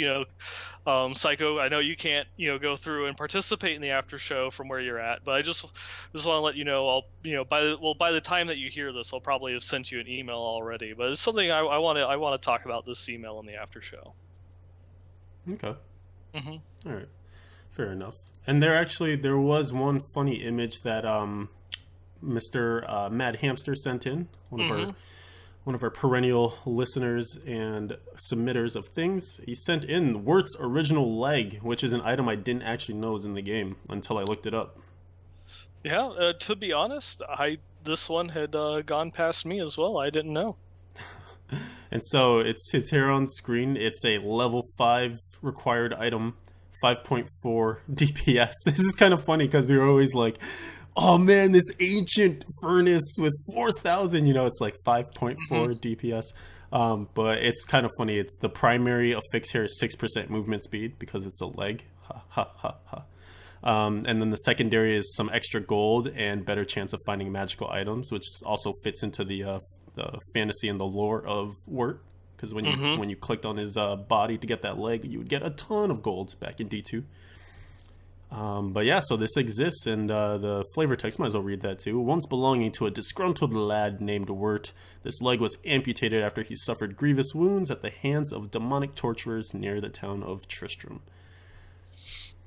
Psycho, I know you can't, go through and participate in the after show from where you're at, but I just want to let you know, I'll, by the time that you hear this, I'll probably have sent you an email already, but it's something I want to talk about this email in the after show. Okay. All right. Fair enough. And there was one funny image that Mr. Mad Hamster sent in, one of our perennial listeners and submitters of things. He sent in Wirt's original leg, which is an item I didn't actually know was in the game until I looked it up. Yeah, to be honest, this one had gone past me as well. I didn't know. And so it's here on screen. It's a level 5 required item, 5.4 DPS. This is kind of funny because you're always like, oh man, this ancient furnace with 4,000, it's like 5.4 DPS. But it's kind of funny. It's the primary affix here is 6% movement speed because it's a leg. Ha ha ha ha. And then the secondary is some extra gold and better chance of finding magical items, which also fits into the fantasy and the lore of Wirt. Because when you clicked on his body to get that leg, you would get a ton of gold back in D2. But yeah, so this exists, and the flavor text, might as well read that too. Once belonging to a disgruntled lad named Wirt, this leg was amputated after he suffered grievous wounds at the hands of demonic torturers near the town of Tristram.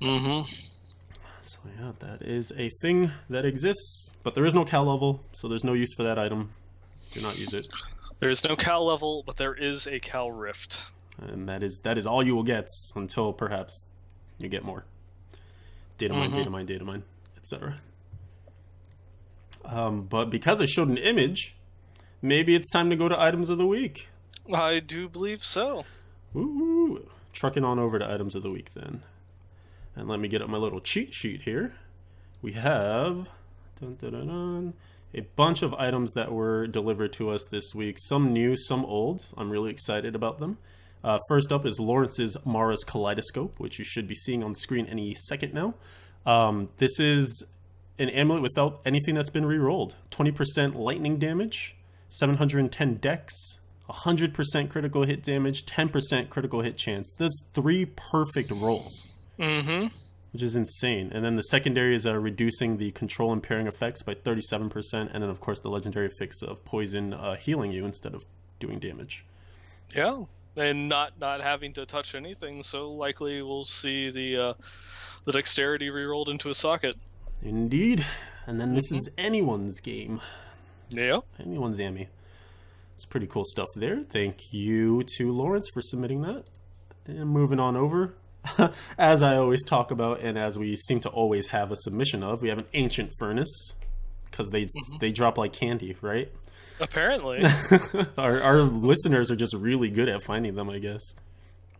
Mm-hmm. So yeah, that is a thing that exists, but there is no Cal level, so there's no use for that item. Do not use it. There is no Cal level, but there is a Cal Rift. And that is all you will get until perhaps you get more. Data mine, data mine, data mine, etc. But because I showed an image, maybe it's time to go to items of the week. I do believe so. Ooh, trucking on over to items of the week then. And let me get up my little cheat sheet here. We have a bunch of items that were delivered to us this week. Some new, some old. I'm really excited about them. First up is Lawrence's Mara's Kaleidoscope, which you should be seeing on the screen any second now. This is an amulet without anything that's been re-rolled. 20% lightning damage, 710 dex, 100% critical hit damage, 10% critical hit chance. There's 3 perfect rolls. Mm-hmm. Which is insane. And then the secondary is reducing the control impairing effects by 37%. And then, of course, the legendary fix of poison healing you instead of doing damage. Yeah, and not having to touch anything, so likely we'll see the dexterity rerolled into a socket. Indeed. And then this is anyone's game. Yeah. Anyone's Ammy. It's pretty cool stuff there. Thank you to Lawrence for submitting that. And moving on over. As I always talk about, and as we seem to always have a submission of, we have an Ancient Furnace, because they drop like candy, right? Apparently. Our listeners are just really good at finding them, I guess.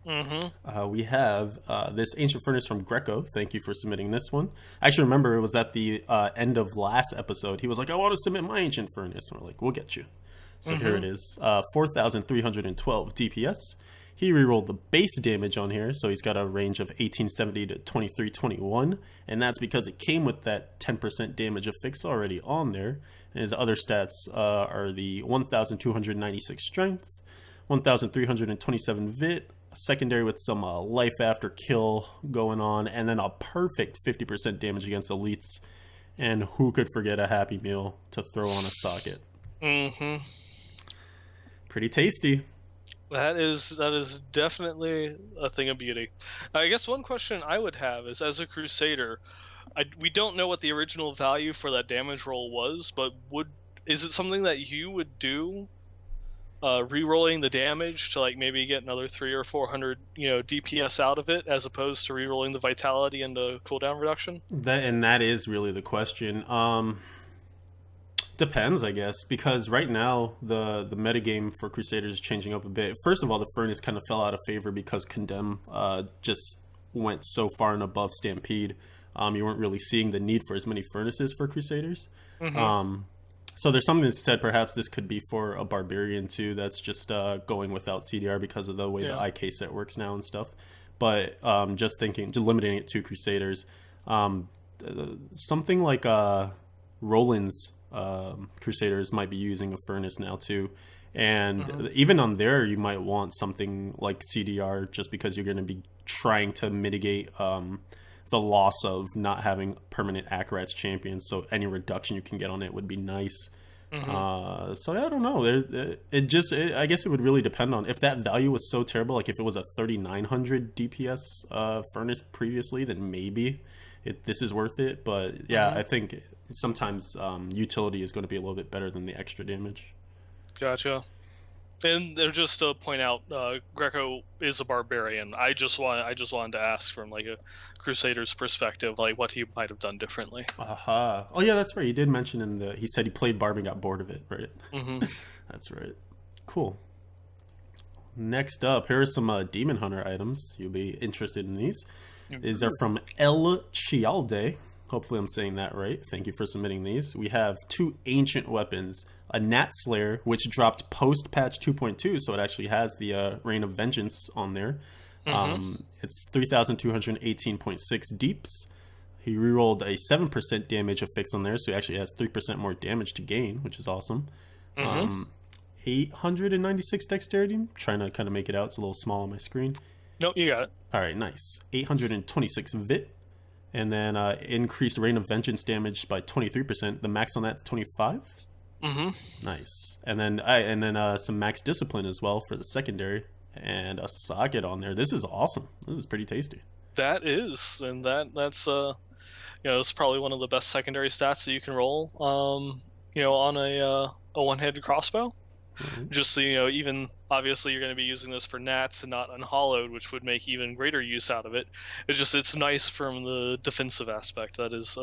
We have this Ancient Furnace from Greco. Thank you for submitting this one. I actually remember it was at the end of last episode. He was like, I want to submit my Ancient Furnace. And we're like, we'll get you. So here it is. 4,312 DPS. He rerolled the base damage on here, so he's got a range of 1870 to 2321, and that's because it came with that 10% damage affix already on there. And his other stats are the 1296 strength, 1327 vit, a secondary with some life after kill going on, and then a perfect 50% damage against elites. And who could forget a Happy Meal to throw on a socket? Pretty tasty. That is definitely a thing of beauty. I guess one question I would have is, as a Crusader, we don't know what the original value for that damage roll was, but is it something that you would do, re-rolling the damage to like maybe get another 300 or 400 DPS out of it, as opposed to re-rolling the vitality and the cooldown reduction? That is really the question. Depends, I guess, because right now the metagame for Crusaders is changing up a bit. First of all, the Furnace kind of fell out of favor because Condemn just went so far and above Stampede. You weren't really seeing the need for as many Furnaces for Crusaders. So there's something that said perhaps this could be for a Barbarian too, that's just going without CDR because of the way the IK set works now and stuff. But just limiting it to Crusaders. Something like Roland's Crusaders might be using a Furnace now too, and even on there you might want something like CDR, just because you're going to be trying to mitigate the loss of not having permanent Akrats champions, so any reduction you can get on it would be nice. So I don't know, I guess it would really depend on if that value was so terrible. Like if it was a 3900 DPS Furnace previously, then maybe this is worth it. But yeah, I think sometimes utility is going to be a little bit better than the extra damage. Gotcha. And they're just to point out, Greco is a barbarian. I just wanted to ask from like a Crusader's perspective, like what he might have done differently. Oh yeah, that's right. He did mention he said he played Barb and got bored of it, right? That's right. Cool. Next up, here are some Demon Hunter items. You'll be interested in these. These are from El Chialde. Hopefully I'm saying that right. Thank you for submitting these. We have 2 ancient weapons. A Gnat Slayer, which dropped post-patch 2.2, so it actually has the Reign of Vengeance on there. It's 3,218.6 deeps. He rerolled a 7% damage affix on there, so he actually has 3% more damage to gain, which is awesome. 896 dexterity. I'm trying to kind of make it out. It's a little small on my screen. Nope, you got it. All right, nice. 826 vit. And then increased Rain of Vengeance damage by 23%. The max on that's 25. Mm-hmm. Nice. And then some max discipline as well for the secondary, and a socket on there. This is awesome. This is pretty tasty. That is, and that's it's probably one of the best secondary stats that you can roll. On a one-handed crossbow. Mm-hmm. Just so you know, even obviously you're going to be using this for nats and not unhollowed, which would make even greater use out of it. It's nice from the defensive aspect. It's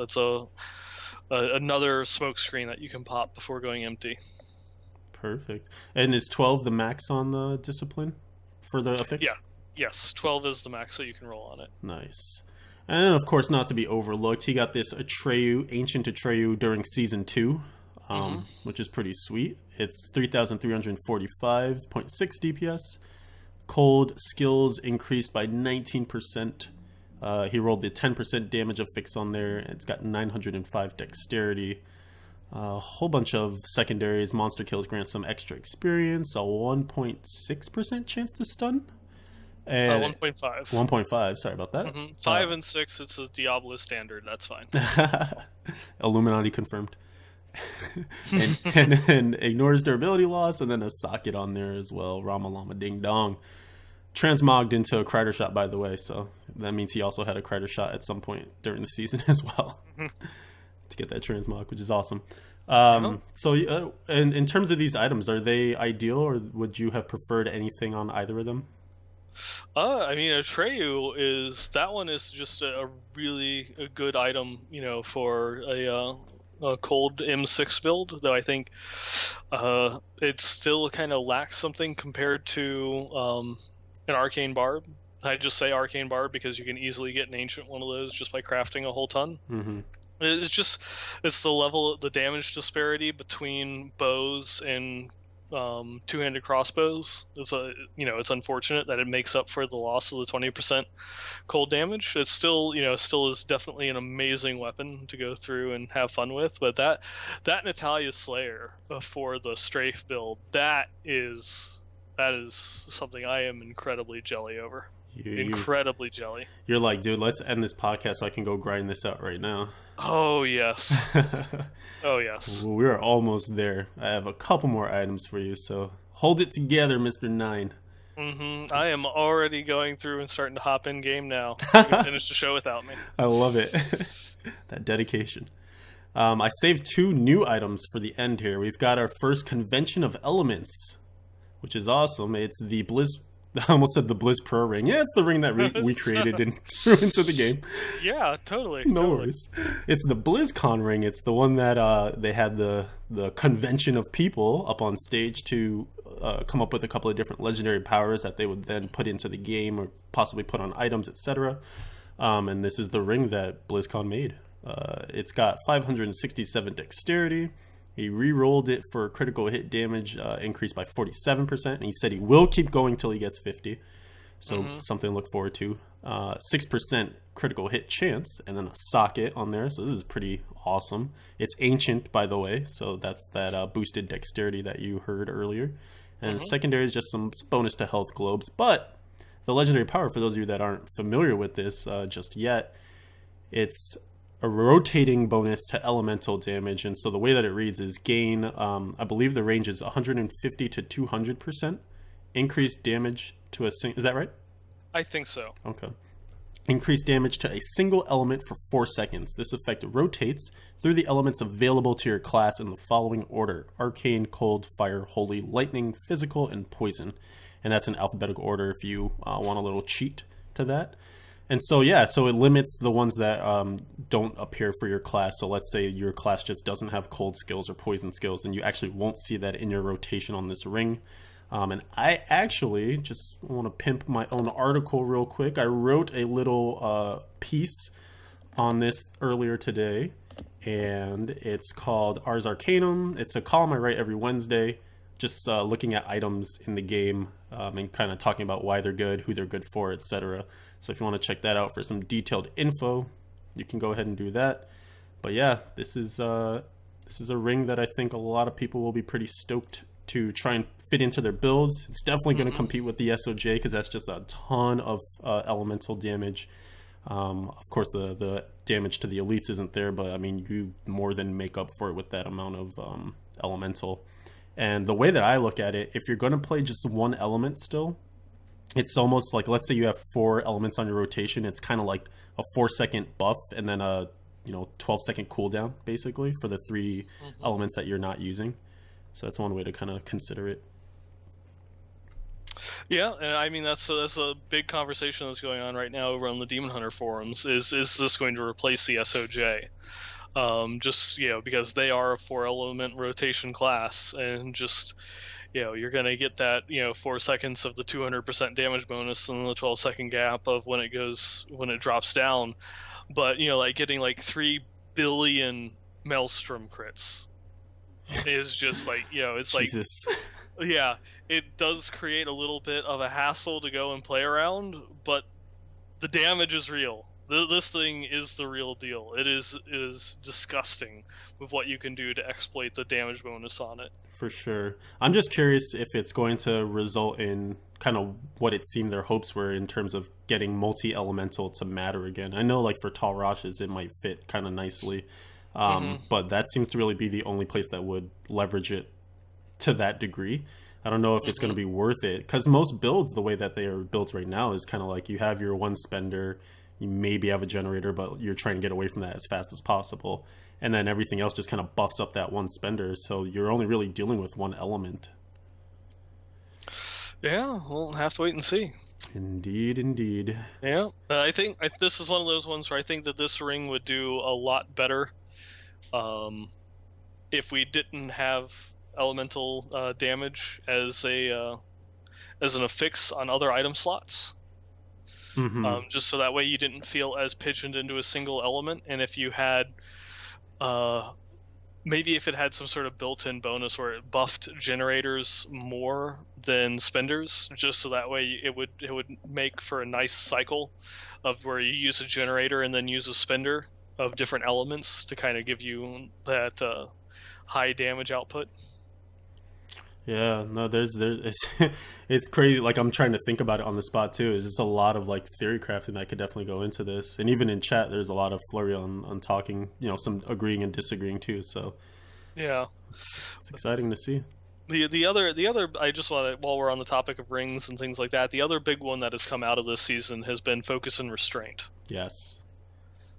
another smoke screen that you can pop before going empty. Perfect. And is 12 the max on the discipline for the affix? Yeah. Yes, 12 is the max that you can roll on it. Nice. And of course, not to be overlooked, he got this Ancient Atreyu during Season 2, which is pretty sweet. It's 3,345.6 DPS. Cold skills increased by 19%. He rolled the 10% damage affix on there. It's got 905 dexterity. A whole bunch of secondaries. Monster kills grant some extra experience. A 1.6% chance to stun. 1.5. 1.5, sorry about that. 5 and 6, it's a Diablo standard. That's fine. Illuminati confirmed. and ignores durability loss, and then a socket on there as well. Rama Lama Ding Dong. Transmogged into a Crider shot, by the way, so that means he also had a Crider shot at some point during the season as well to get that transmog, which is awesome. So in terms of these items, are they ideal, or would you have preferred anything on either of them? Atreyu is just a really good item, for a cold M6 build, though I think it still kind of lacks something compared to an Arcane Barb. I just say Arcane Barb because you can easily get an Ancient one of those just by crafting a whole ton. Mm-hmm. It's the damage disparity between bows and two-handed crossbows. It's unfortunate that it makes up for the loss of the 20% cold damage. It's still is definitely an amazing weapon to go through and have fun with. But that Natalia Slayer for the strafe build, that is something I am incredibly jelly over. Incredibly jelly. You're like, dude, let's end this podcast so I can go grind this out right now. Oh yes. Oh yes. Well, we're almost there. I have a couple more items for you, so hold it together, Mr. 9. I am already going through and starting to hop in game now. You can finish the show without me. I love it. That dedication. I saved 2 new items for the end here. We've got our first Convention of Elements, which is awesome. It's the I almost said the BlizzPro ring. Yeah, it's the ring that we created and threw into the game. Yeah, totally. No worries. It's the BlizzCon ring. It's the one that they had the convention of people up on stage to come up with a couple of different legendary powers that they would then put into the game or possibly put on items, etc. And this is the ring that BlizzCon made. It's got 567 dexterity. He re-rolled it for critical hit damage, increased by 47%, and he said he will keep going till he gets 50. So something to look forward to. 6% critical hit chance, and then a socket on there. So this is pretty awesome. It's ancient, by the way, so that's that boosted dexterity that you heard earlier. And secondary is just some bonus to health globes. But the legendary power, for those of you that aren't familiar with this just yet, it's a rotating bonus to elemental damage. And so the way that it reads is gain, I believe the range is 150 to 200% increased damage to a single. Is that right? I think so. Okay. Increased damage to a single element for 4 seconds. This effect rotates through the elements available to your class in the following order: Arcane, Cold, Fire, Holy, Lightning, Physical, and Poison. And that's in alphabetical order if you want a little cheat to that. And so, yeah, so it limits the ones that don't appear for your class. So let's say your class just doesn't have cold skills or poison skills, and you actually won't see that in your rotation on this ring. And I actually just want to pimp my own article real quick. I wrote a little piece on this earlier today, and it's called Ars Arcanum. It's a column I write every Wednesday, just looking at items in the game and kind of talking about why they're good, who they're good for, etc. So if you want to check that out for some detailed info, you can go ahead and do that. But yeah, this is a ring that I think a lot of people will be pretty stoked to try and fit into their builds. It's definitely going to compete with the SOJ because that's just a ton of elemental damage. Of course, the damage to the elites isn't there, but I mean, you more than make up for it with that amount of elemental. And the way that I look at it, if you're going to play just one element still, it's almost like, let's say you have 4 elements on your rotation. It's kind of like a 4-second buff and then a 12-second cooldown basically for the 3 elements that you're not using. So that's one way to kind of consider it. Yeah, and I mean that's a big conversation that's going on right now over on the Demon Hunter forums. Is this going to replace the SOJ? Just because they are a 4-element rotation class, and just you're gonna get that 4 seconds of the 200% damage bonus and the 12-second gap of when it drops down, but like getting like 3 billion Maelstrom crits is just like it's Jesus. like. Yeah, it does create a little bit of a hassle to go and play around, but the damage is real. This thing is the real deal. It is disgusting with what you can do to exploit the damage bonus on it. For sure. I'm just curious if it's going to result in kind of what it seemed their hopes were in terms of getting multi-elemental to matter again. I know like for Tall Rashes it might fit kind of nicely, but that seems to really be the only place that would leverage it to that degree. I don't know if it's going to be worth it, because most builds, the way that they are built right now, is kind of like you have your one spender, you maybe have a generator, but you're trying to get away from that as fast as possible, and then everything else just kind of buffs up that one spender, so you're only really dealing with one element. Yeah, we'll have to wait and see. Indeed. Yeah, I think this is one of those ones where I think that this ring would do a lot better if we didn't have elemental damage as an affix on other item slots. Just so that way you didn't feel as pigeoned into a single element, and if you had maybe if it had some sort of built-in bonus where it buffed generators more than spenders, just so that way it would make for a nice cycle of where you use a generator and then use a spender of different elements to kind of give you that high damage output. Yeah, no, it's crazy. Like, I'm trying to think about it on the spot too. There's just a lot of like theory crafting that could definitely go into this, and even in chat, there's a lot of flurry on talking. Some agreeing and disagreeing too. So yeah, it's exciting to see. The other I just want to, while we're on the topic of rings and things like that, the other big one that has come out of this season has been focus and restraint. Yes,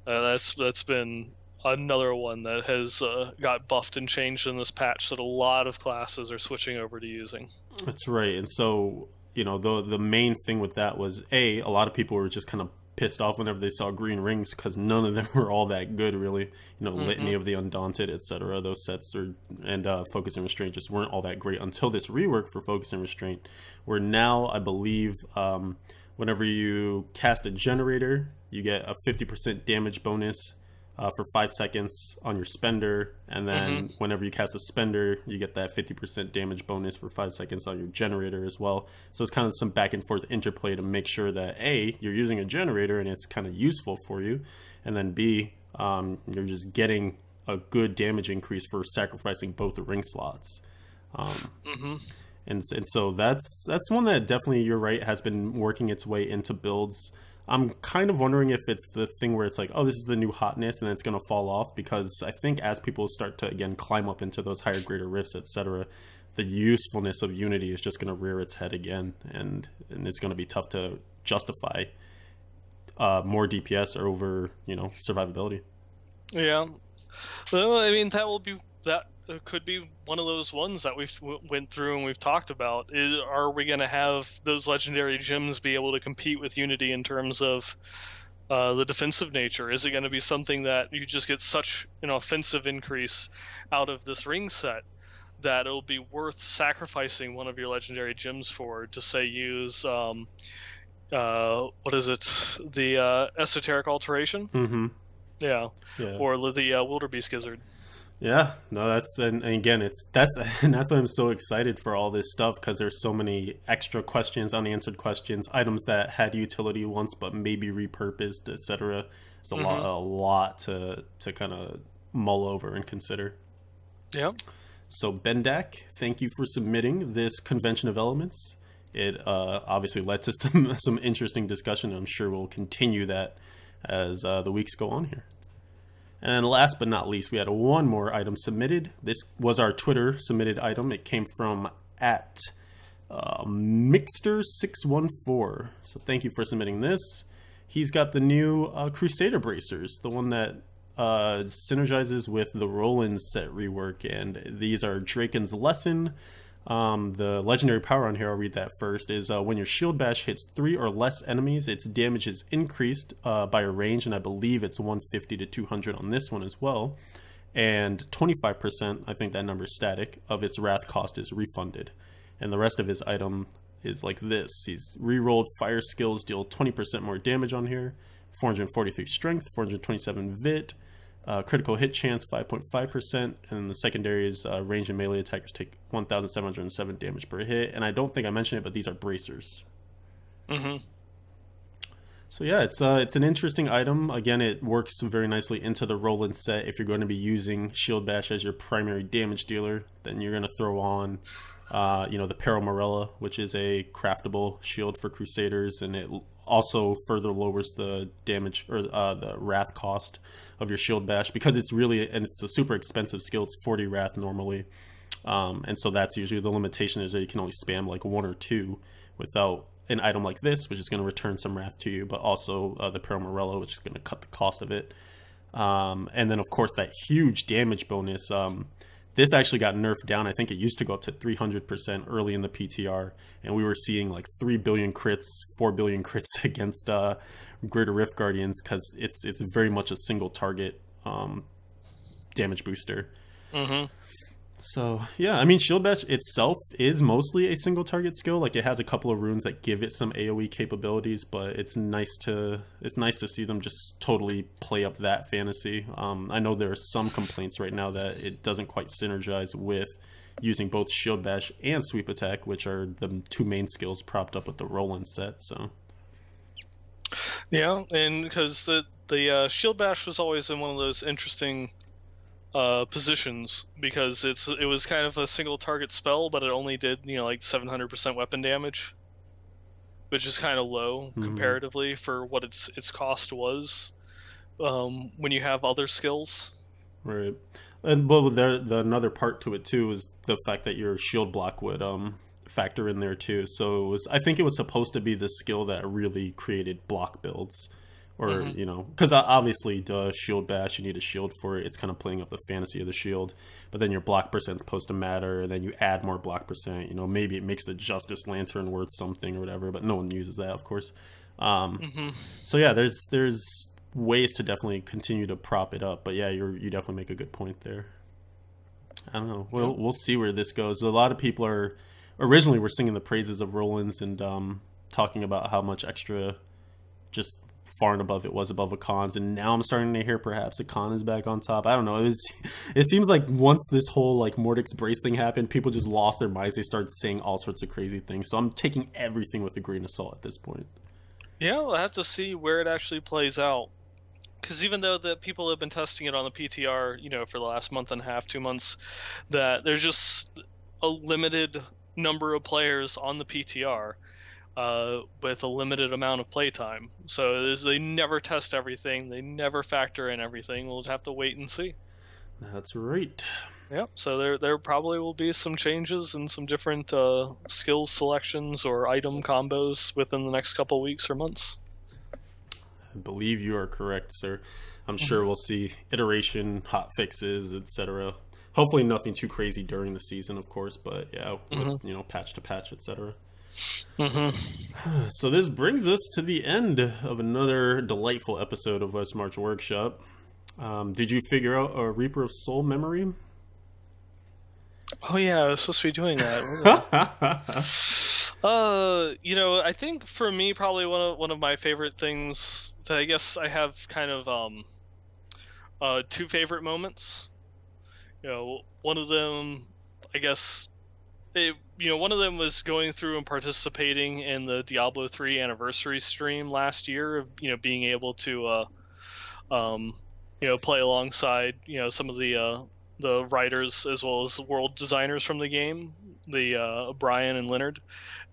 that's been another one that has got buffed and changed in this patch that a lot of classes are switching over to using. That's right. And so the main thing with that was a lot of people were just kind of pissed off whenever they saw green rings, because none of them were all that good, really. Litany of the Undaunted, etc. Those sets and Focus and Restraint just weren't all that great until this rework for Focus and Restraint, where now I believe whenever you cast a generator, you get a 50% damage bonus for 5 seconds on your spender, and then whenever you cast a spender, you get that 50% damage bonus for 5 seconds on your generator as well. So it's kind of some back and forth interplay to make sure that A, you're using a generator and it's kind of useful for you, and then B, you're just getting a good damage increase for sacrificing both the ring slots. And so that's one that definitely, you're right, has been working its way into builds. I'm kind of wondering if it's the thing where it's like, oh, this is the new hotness, and then it's going to fall off, because I think as people start to, again, climb up into those higher, greater rifts, etc., the usefulness of Unity is just going to rear its head again, and it's going to be tough to justify more DPS over, survivability. Yeah. Well, I mean, that could be one of those ones that we've went through and we've talked about. Are we going to have those legendary gems be able to compete with Unity in terms of the defensive nature? Is it going to be something that you just get such an offensive increase out of this ring set that it'll be worth sacrificing one of your legendary gems for, to say use what is it, the esoteric alteration? Yeah. Or the wildebeest gizzard. Yeah, no, and again, that's why I'm so excited for all this stuff, because there's so many extra questions, unanswered questions, items that had utility once but maybe repurposed, etc. It's a lot to kind of mull over and consider. Yeah. So Bendak, thank you for submitting this convention of elements. It obviously led to some interesting discussion. I'm sure we'll continue that as the weeks go on here. And last but not least, we had one more item submitted. This was our Twitter submitted item. It came from at Mixter614. So thank you for submitting this. He's got the new Crusader bracers, the one that synergizes with the Roland set rework, and these are Draken's Lesson. The legendary power on here, I'll read that first, is when your shield bash hits 3 or less enemies, its damage is increased by a range, and I believe it's 150 to 200 on this one as well. And 25%, I think that number is static, of its wrath cost is refunded. And the rest of his item is like this. He's rerolled fire skills, deal 20% more damage on here, 443 strength, 427 vit, critical hit chance 5.5%, and the secondary is range and melee attackers take 1,707 damage per hit. And I don't think I mentioned it, but these are bracers. So yeah, it's an interesting item. Again, it works very nicely into the Roland set. If you're going to be using Shield Bash as your primary damage dealer, then you're going to throw on the Peril Morella, which is a craftable shield for Crusaders, and it also further lowers the damage or the wrath cost of your shield bash, because it's a super expensive skill. It's 40 wrath normally, and so that's usually the limitation, is that you can only spam like 1 or 2 without an item like this, which is going to return some wrath to you, but also the Peril Morella, which is going to cut the cost of it, and then of course that huge damage bonus. This actually got nerfed down. I think it used to go up to 300% early in the PTR, and we were seeing like 3 billion crits, 4 billion crits against Greater Rift Guardians, because it's very much a single target damage booster. So yeah, I mean, Shield Bash itself is mostly a single target skill. Like, it has a couple of runes that give it some AoE capabilities, but it's nice to see them just totally play up that fantasy. I know there are some complaints right now that it doesn't quite synergize with using both Shield Bash and Sweep Attack, which are the 2 main skills propped up with the Roland set. So yeah, and because the Shield Bash was always in one of those interesting positions, because it was kind of a single target spell, but it only did like 700% weapon damage, which is kind of low comparatively for what its cost was when you have other skills. Right. And but the another part to it too is the fact that your shield block would factor in there too. So I think it was supposed to be the skill that really created block builds. Or, because obviously the Shield Bash, you need a shield for it. It's kind of playing up the fantasy of the shield. But then your block percent's supposed to matter, and then you add more block percent. Maybe it makes the Justice Lantern worth something or whatever, but no one uses that, of course. So yeah, there's ways to definitely continue to prop it up. But yeah, you definitely make a good point there. I don't know. We'll see where this goes. A lot of people originally were singing the praises of Roland's and talking about how much extra just far and above it was above a Khan's, and now I'm starting to hear perhaps a Khan is back on top. I don't know. It seems like once this whole like Mordek's Brace thing happened, people just lost their minds. They started saying all sorts of crazy things. So I'm taking everything with a grain of salt at this point. Yeah, we'll have to see where it actually plays out. Because even though the people have been testing it on the PTR, for the last month and a half, 2 months, that there's just a limited number of players on the PTR. With a limited amount of playtime. So they never test everything. They never factor in everything. We'll have to wait and see. That's right. Yep. So there probably will be some changes and some different skills selections or item combos within the next couple weeks or months. I believe you are correct, sir. I'm sure we'll see iteration, hot fixes, etc. Hopefully nothing too crazy during the season, of course, but yeah, with, patch to patch, etc. So this brings us to the end of another delightful episode of Westmarch Workshop. Did you figure out a Reaper of Soul memory? Oh yeah, I was supposed to be doing that. I think for me, probably one of my favorite things that I guess I have kind of 2 favorite moments. One of them, I guess. One of them was going through and participating in the Diablo 3 anniversary stream last year of, being able to, play alongside, some of the writers as well as world designers from the game, the Brian and Leonard,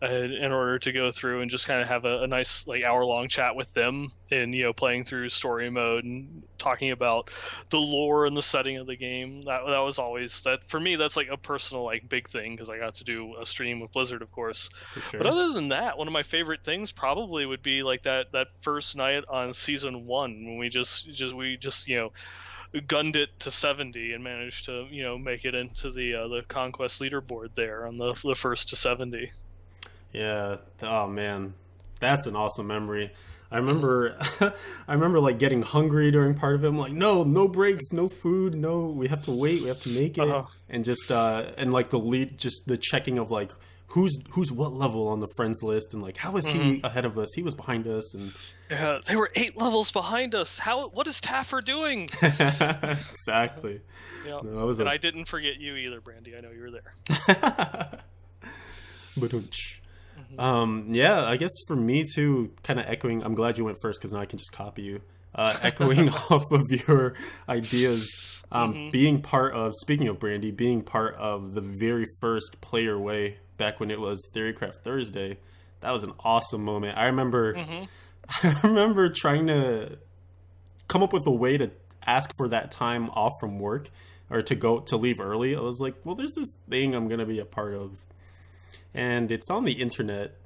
in order to go through and just kind of have a nice like hour-long chat with them, and playing through story mode and talking about the lore and the setting of the game. That was always, that for me, that's like a personal like big thing, because I got to do a stream with Blizzard, of course. Sure. But other than that, one of my favorite things probably would be like that first night on season 1 when we just gunned it to 70 and managed to make it into the conquest leaderboard there on the first to 70. Yeah. Oh man, that's an awesome memory. I remember I remember like getting hungry during part of it. I'm like, no breaks, no food, no, we have to wait, we have to make it. And just and like the lead, just the checking of like who's what level on the friends list, and like how is he ahead of us, he was behind us, and yeah, they were 8 levels behind us. What is Taffer doing? Exactly. Yeah. No, I didn't forget you either, Brandy. I know you were there. Yeah, I guess for me too, kind of echoing, I'm glad you went first because now I can just copy you. Echoing off of your ideas, being part of, speaking of Brandy, being part of the very first Player Way back when it was Theorycraft Thursday, that was an awesome moment. I remember trying to come up with a way to ask for that time off from work, or to leave early. I was like, well, there's this thing I'm going to be a part of, and it's on the internet,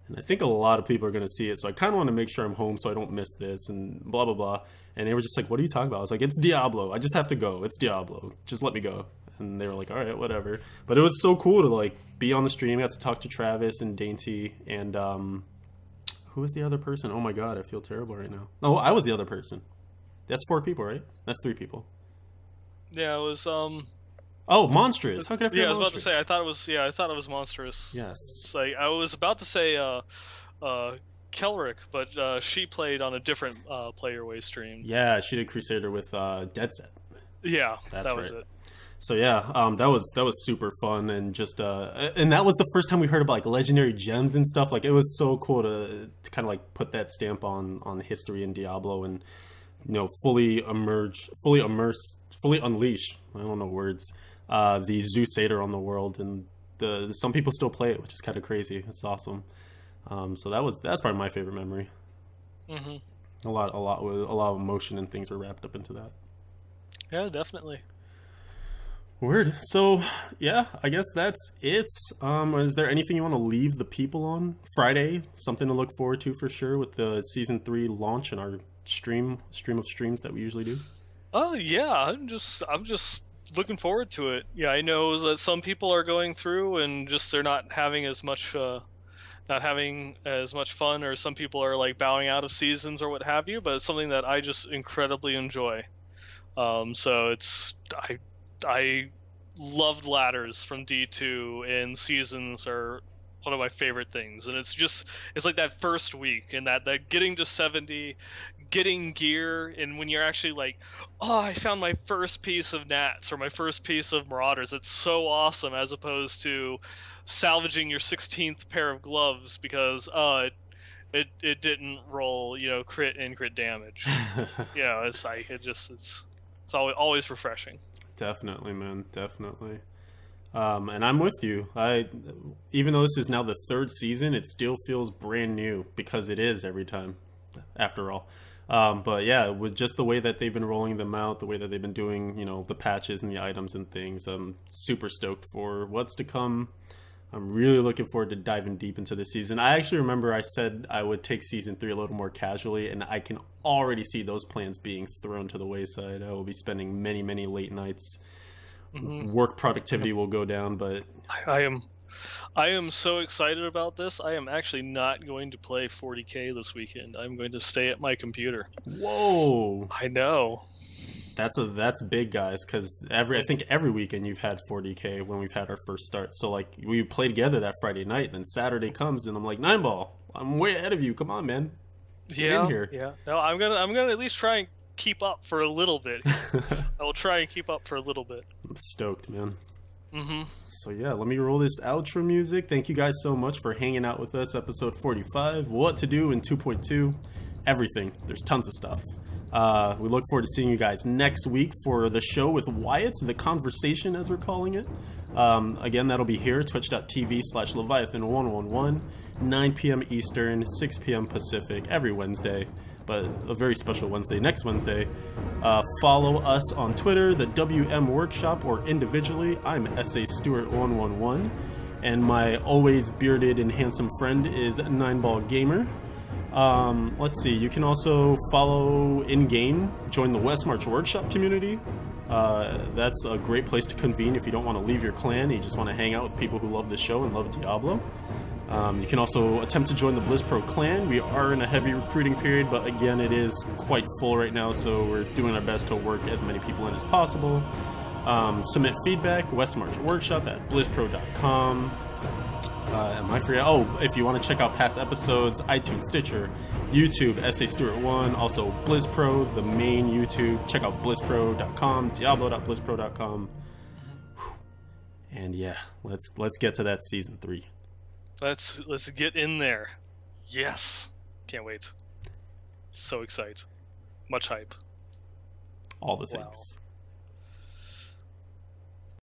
and I think a lot of people are going to see it, so I kind of want to make sure I'm home so I don't miss this, and blah, blah, blah. And they were just like, what are you talking about? I was like, it's Diablo. I just have to go. It's Diablo. Just let me go. And they were like, all right, whatever. But it was so cool to like be on the stream. I got to talk to Travis and Dainty, and who was the other person? Oh my god, I feel terrible right now. Oh, I was the other person. That's 4 people, right? That's 3 people. Yeah, it was Oh, Monstrous. How could I forget? Yeah, I was about to Monstrous? say, I thought it was Monstrous. Yes. It's like, I was about to say Kelric, but she played on a different Player Way stream. Yeah, she did Crusader with Dead Set. Yeah, That's that was right. it. So yeah, that was super fun, and just and that was the first time we heard about like legendary gems and stuff. Like it was so cool to kind of like put that stamp on history in Diablo, and fully unleash. I don't know words. The Zeus-Satyr on the world, and some people still play it, which is kind of crazy. It's awesome. So that's probably my favorite memory. A lot of emotion and things were wrapped up into that. Yeah, definitely. Word. So, yeah, I guess that's it. Is there anything you want to leave the people on? Friday, something to look forward to for sure with the Season 3 launch and our stream of streams that we usually do? Oh, yeah, I'm just looking forward to it. Yeah, I know that some people are going through and just they're not having as much fun, or some people are like bowing out of seasons or what have you, but it's something that I just incredibly enjoy. So I loved ladders from D2, and seasons are one of my favorite things. And it's like that first week, and that getting to 70, getting gear, and when you're actually like, oh, I found my first piece of Nats or my first piece of Marauders. It's so awesome, as opposed to salvaging your 16th pair of gloves because it didn't roll, crit and crit damage. It's always refreshing. Definitely, man. Definitely. And I'm with you. Even though this is now the 3rd season, it still feels brand new because it is every time, after all. But yeah, with just the way that they've been rolling them out, the way that they've been doing, the patches and the items and things, I'm super stoked for what's to come. I'm really looking forward to diving deep into this season. I actually remember I said I would take Season 3 a little more casually, and I can already see those plans being thrown to the wayside. I will be spending many, many late nights. Work productivity will go down, but I am so excited about this. I am actually not going to play 40K this weekend. I'm going to stay at my computer. Whoa! I know. That's big, guys, because I think every weekend you've had 40K when we've had our first start. So like we play together that Friday night, and then Saturday comes, and I'm like, 9ball, I'm way ahead of you. Come on, man. Get in here. Yeah. No, I'm gonna at least try and keep up for a little bit. I will try and keep up for a little bit. I'm stoked, man. So yeah, let me roll this outro music. Thank you guys so much for hanging out with us. Episode 45. What to do in 2.2. Everything. There's tons of stuff. We look forward to seeing you guys next week for the show with Wyatt, the conversation as we're calling it. Again, that'll be here, twitch.tv/Leviathan111, 9 p.m. Eastern, 6 p.m. Pacific, every Wednesday, but a very special Wednesday, next Wednesday. Follow us on Twitter, the WM Workshop, or individually. I'm SA Stewart111, and my always bearded and handsome friend is 9ball Gamer. Let's see, you can also follow in-game, join the Westmarch Workshop community. That's a great place to convene if you don't want to leave your clan, you just want to hang out with people who love the show and love Diablo. You can also attempt to join the BlizzPro clan. We are in a heavy recruiting period, but again, it is quite full right now, so we're doing our best to work as many people in as possible. Submit feedback, Westmarch Workshop at BlizzPro.com. Am I free? Oh, if you want to check out past episodes, iTunes, Stitcher, YouTube, SA Stewart1, also BlizzPro, the main YouTube. Check out BlizzPro.com, Diablo.BlizzPro.com. And yeah, let's get to that season 3. Let's get in there. Yes. Can't wait. So excited. Much hype. All the things.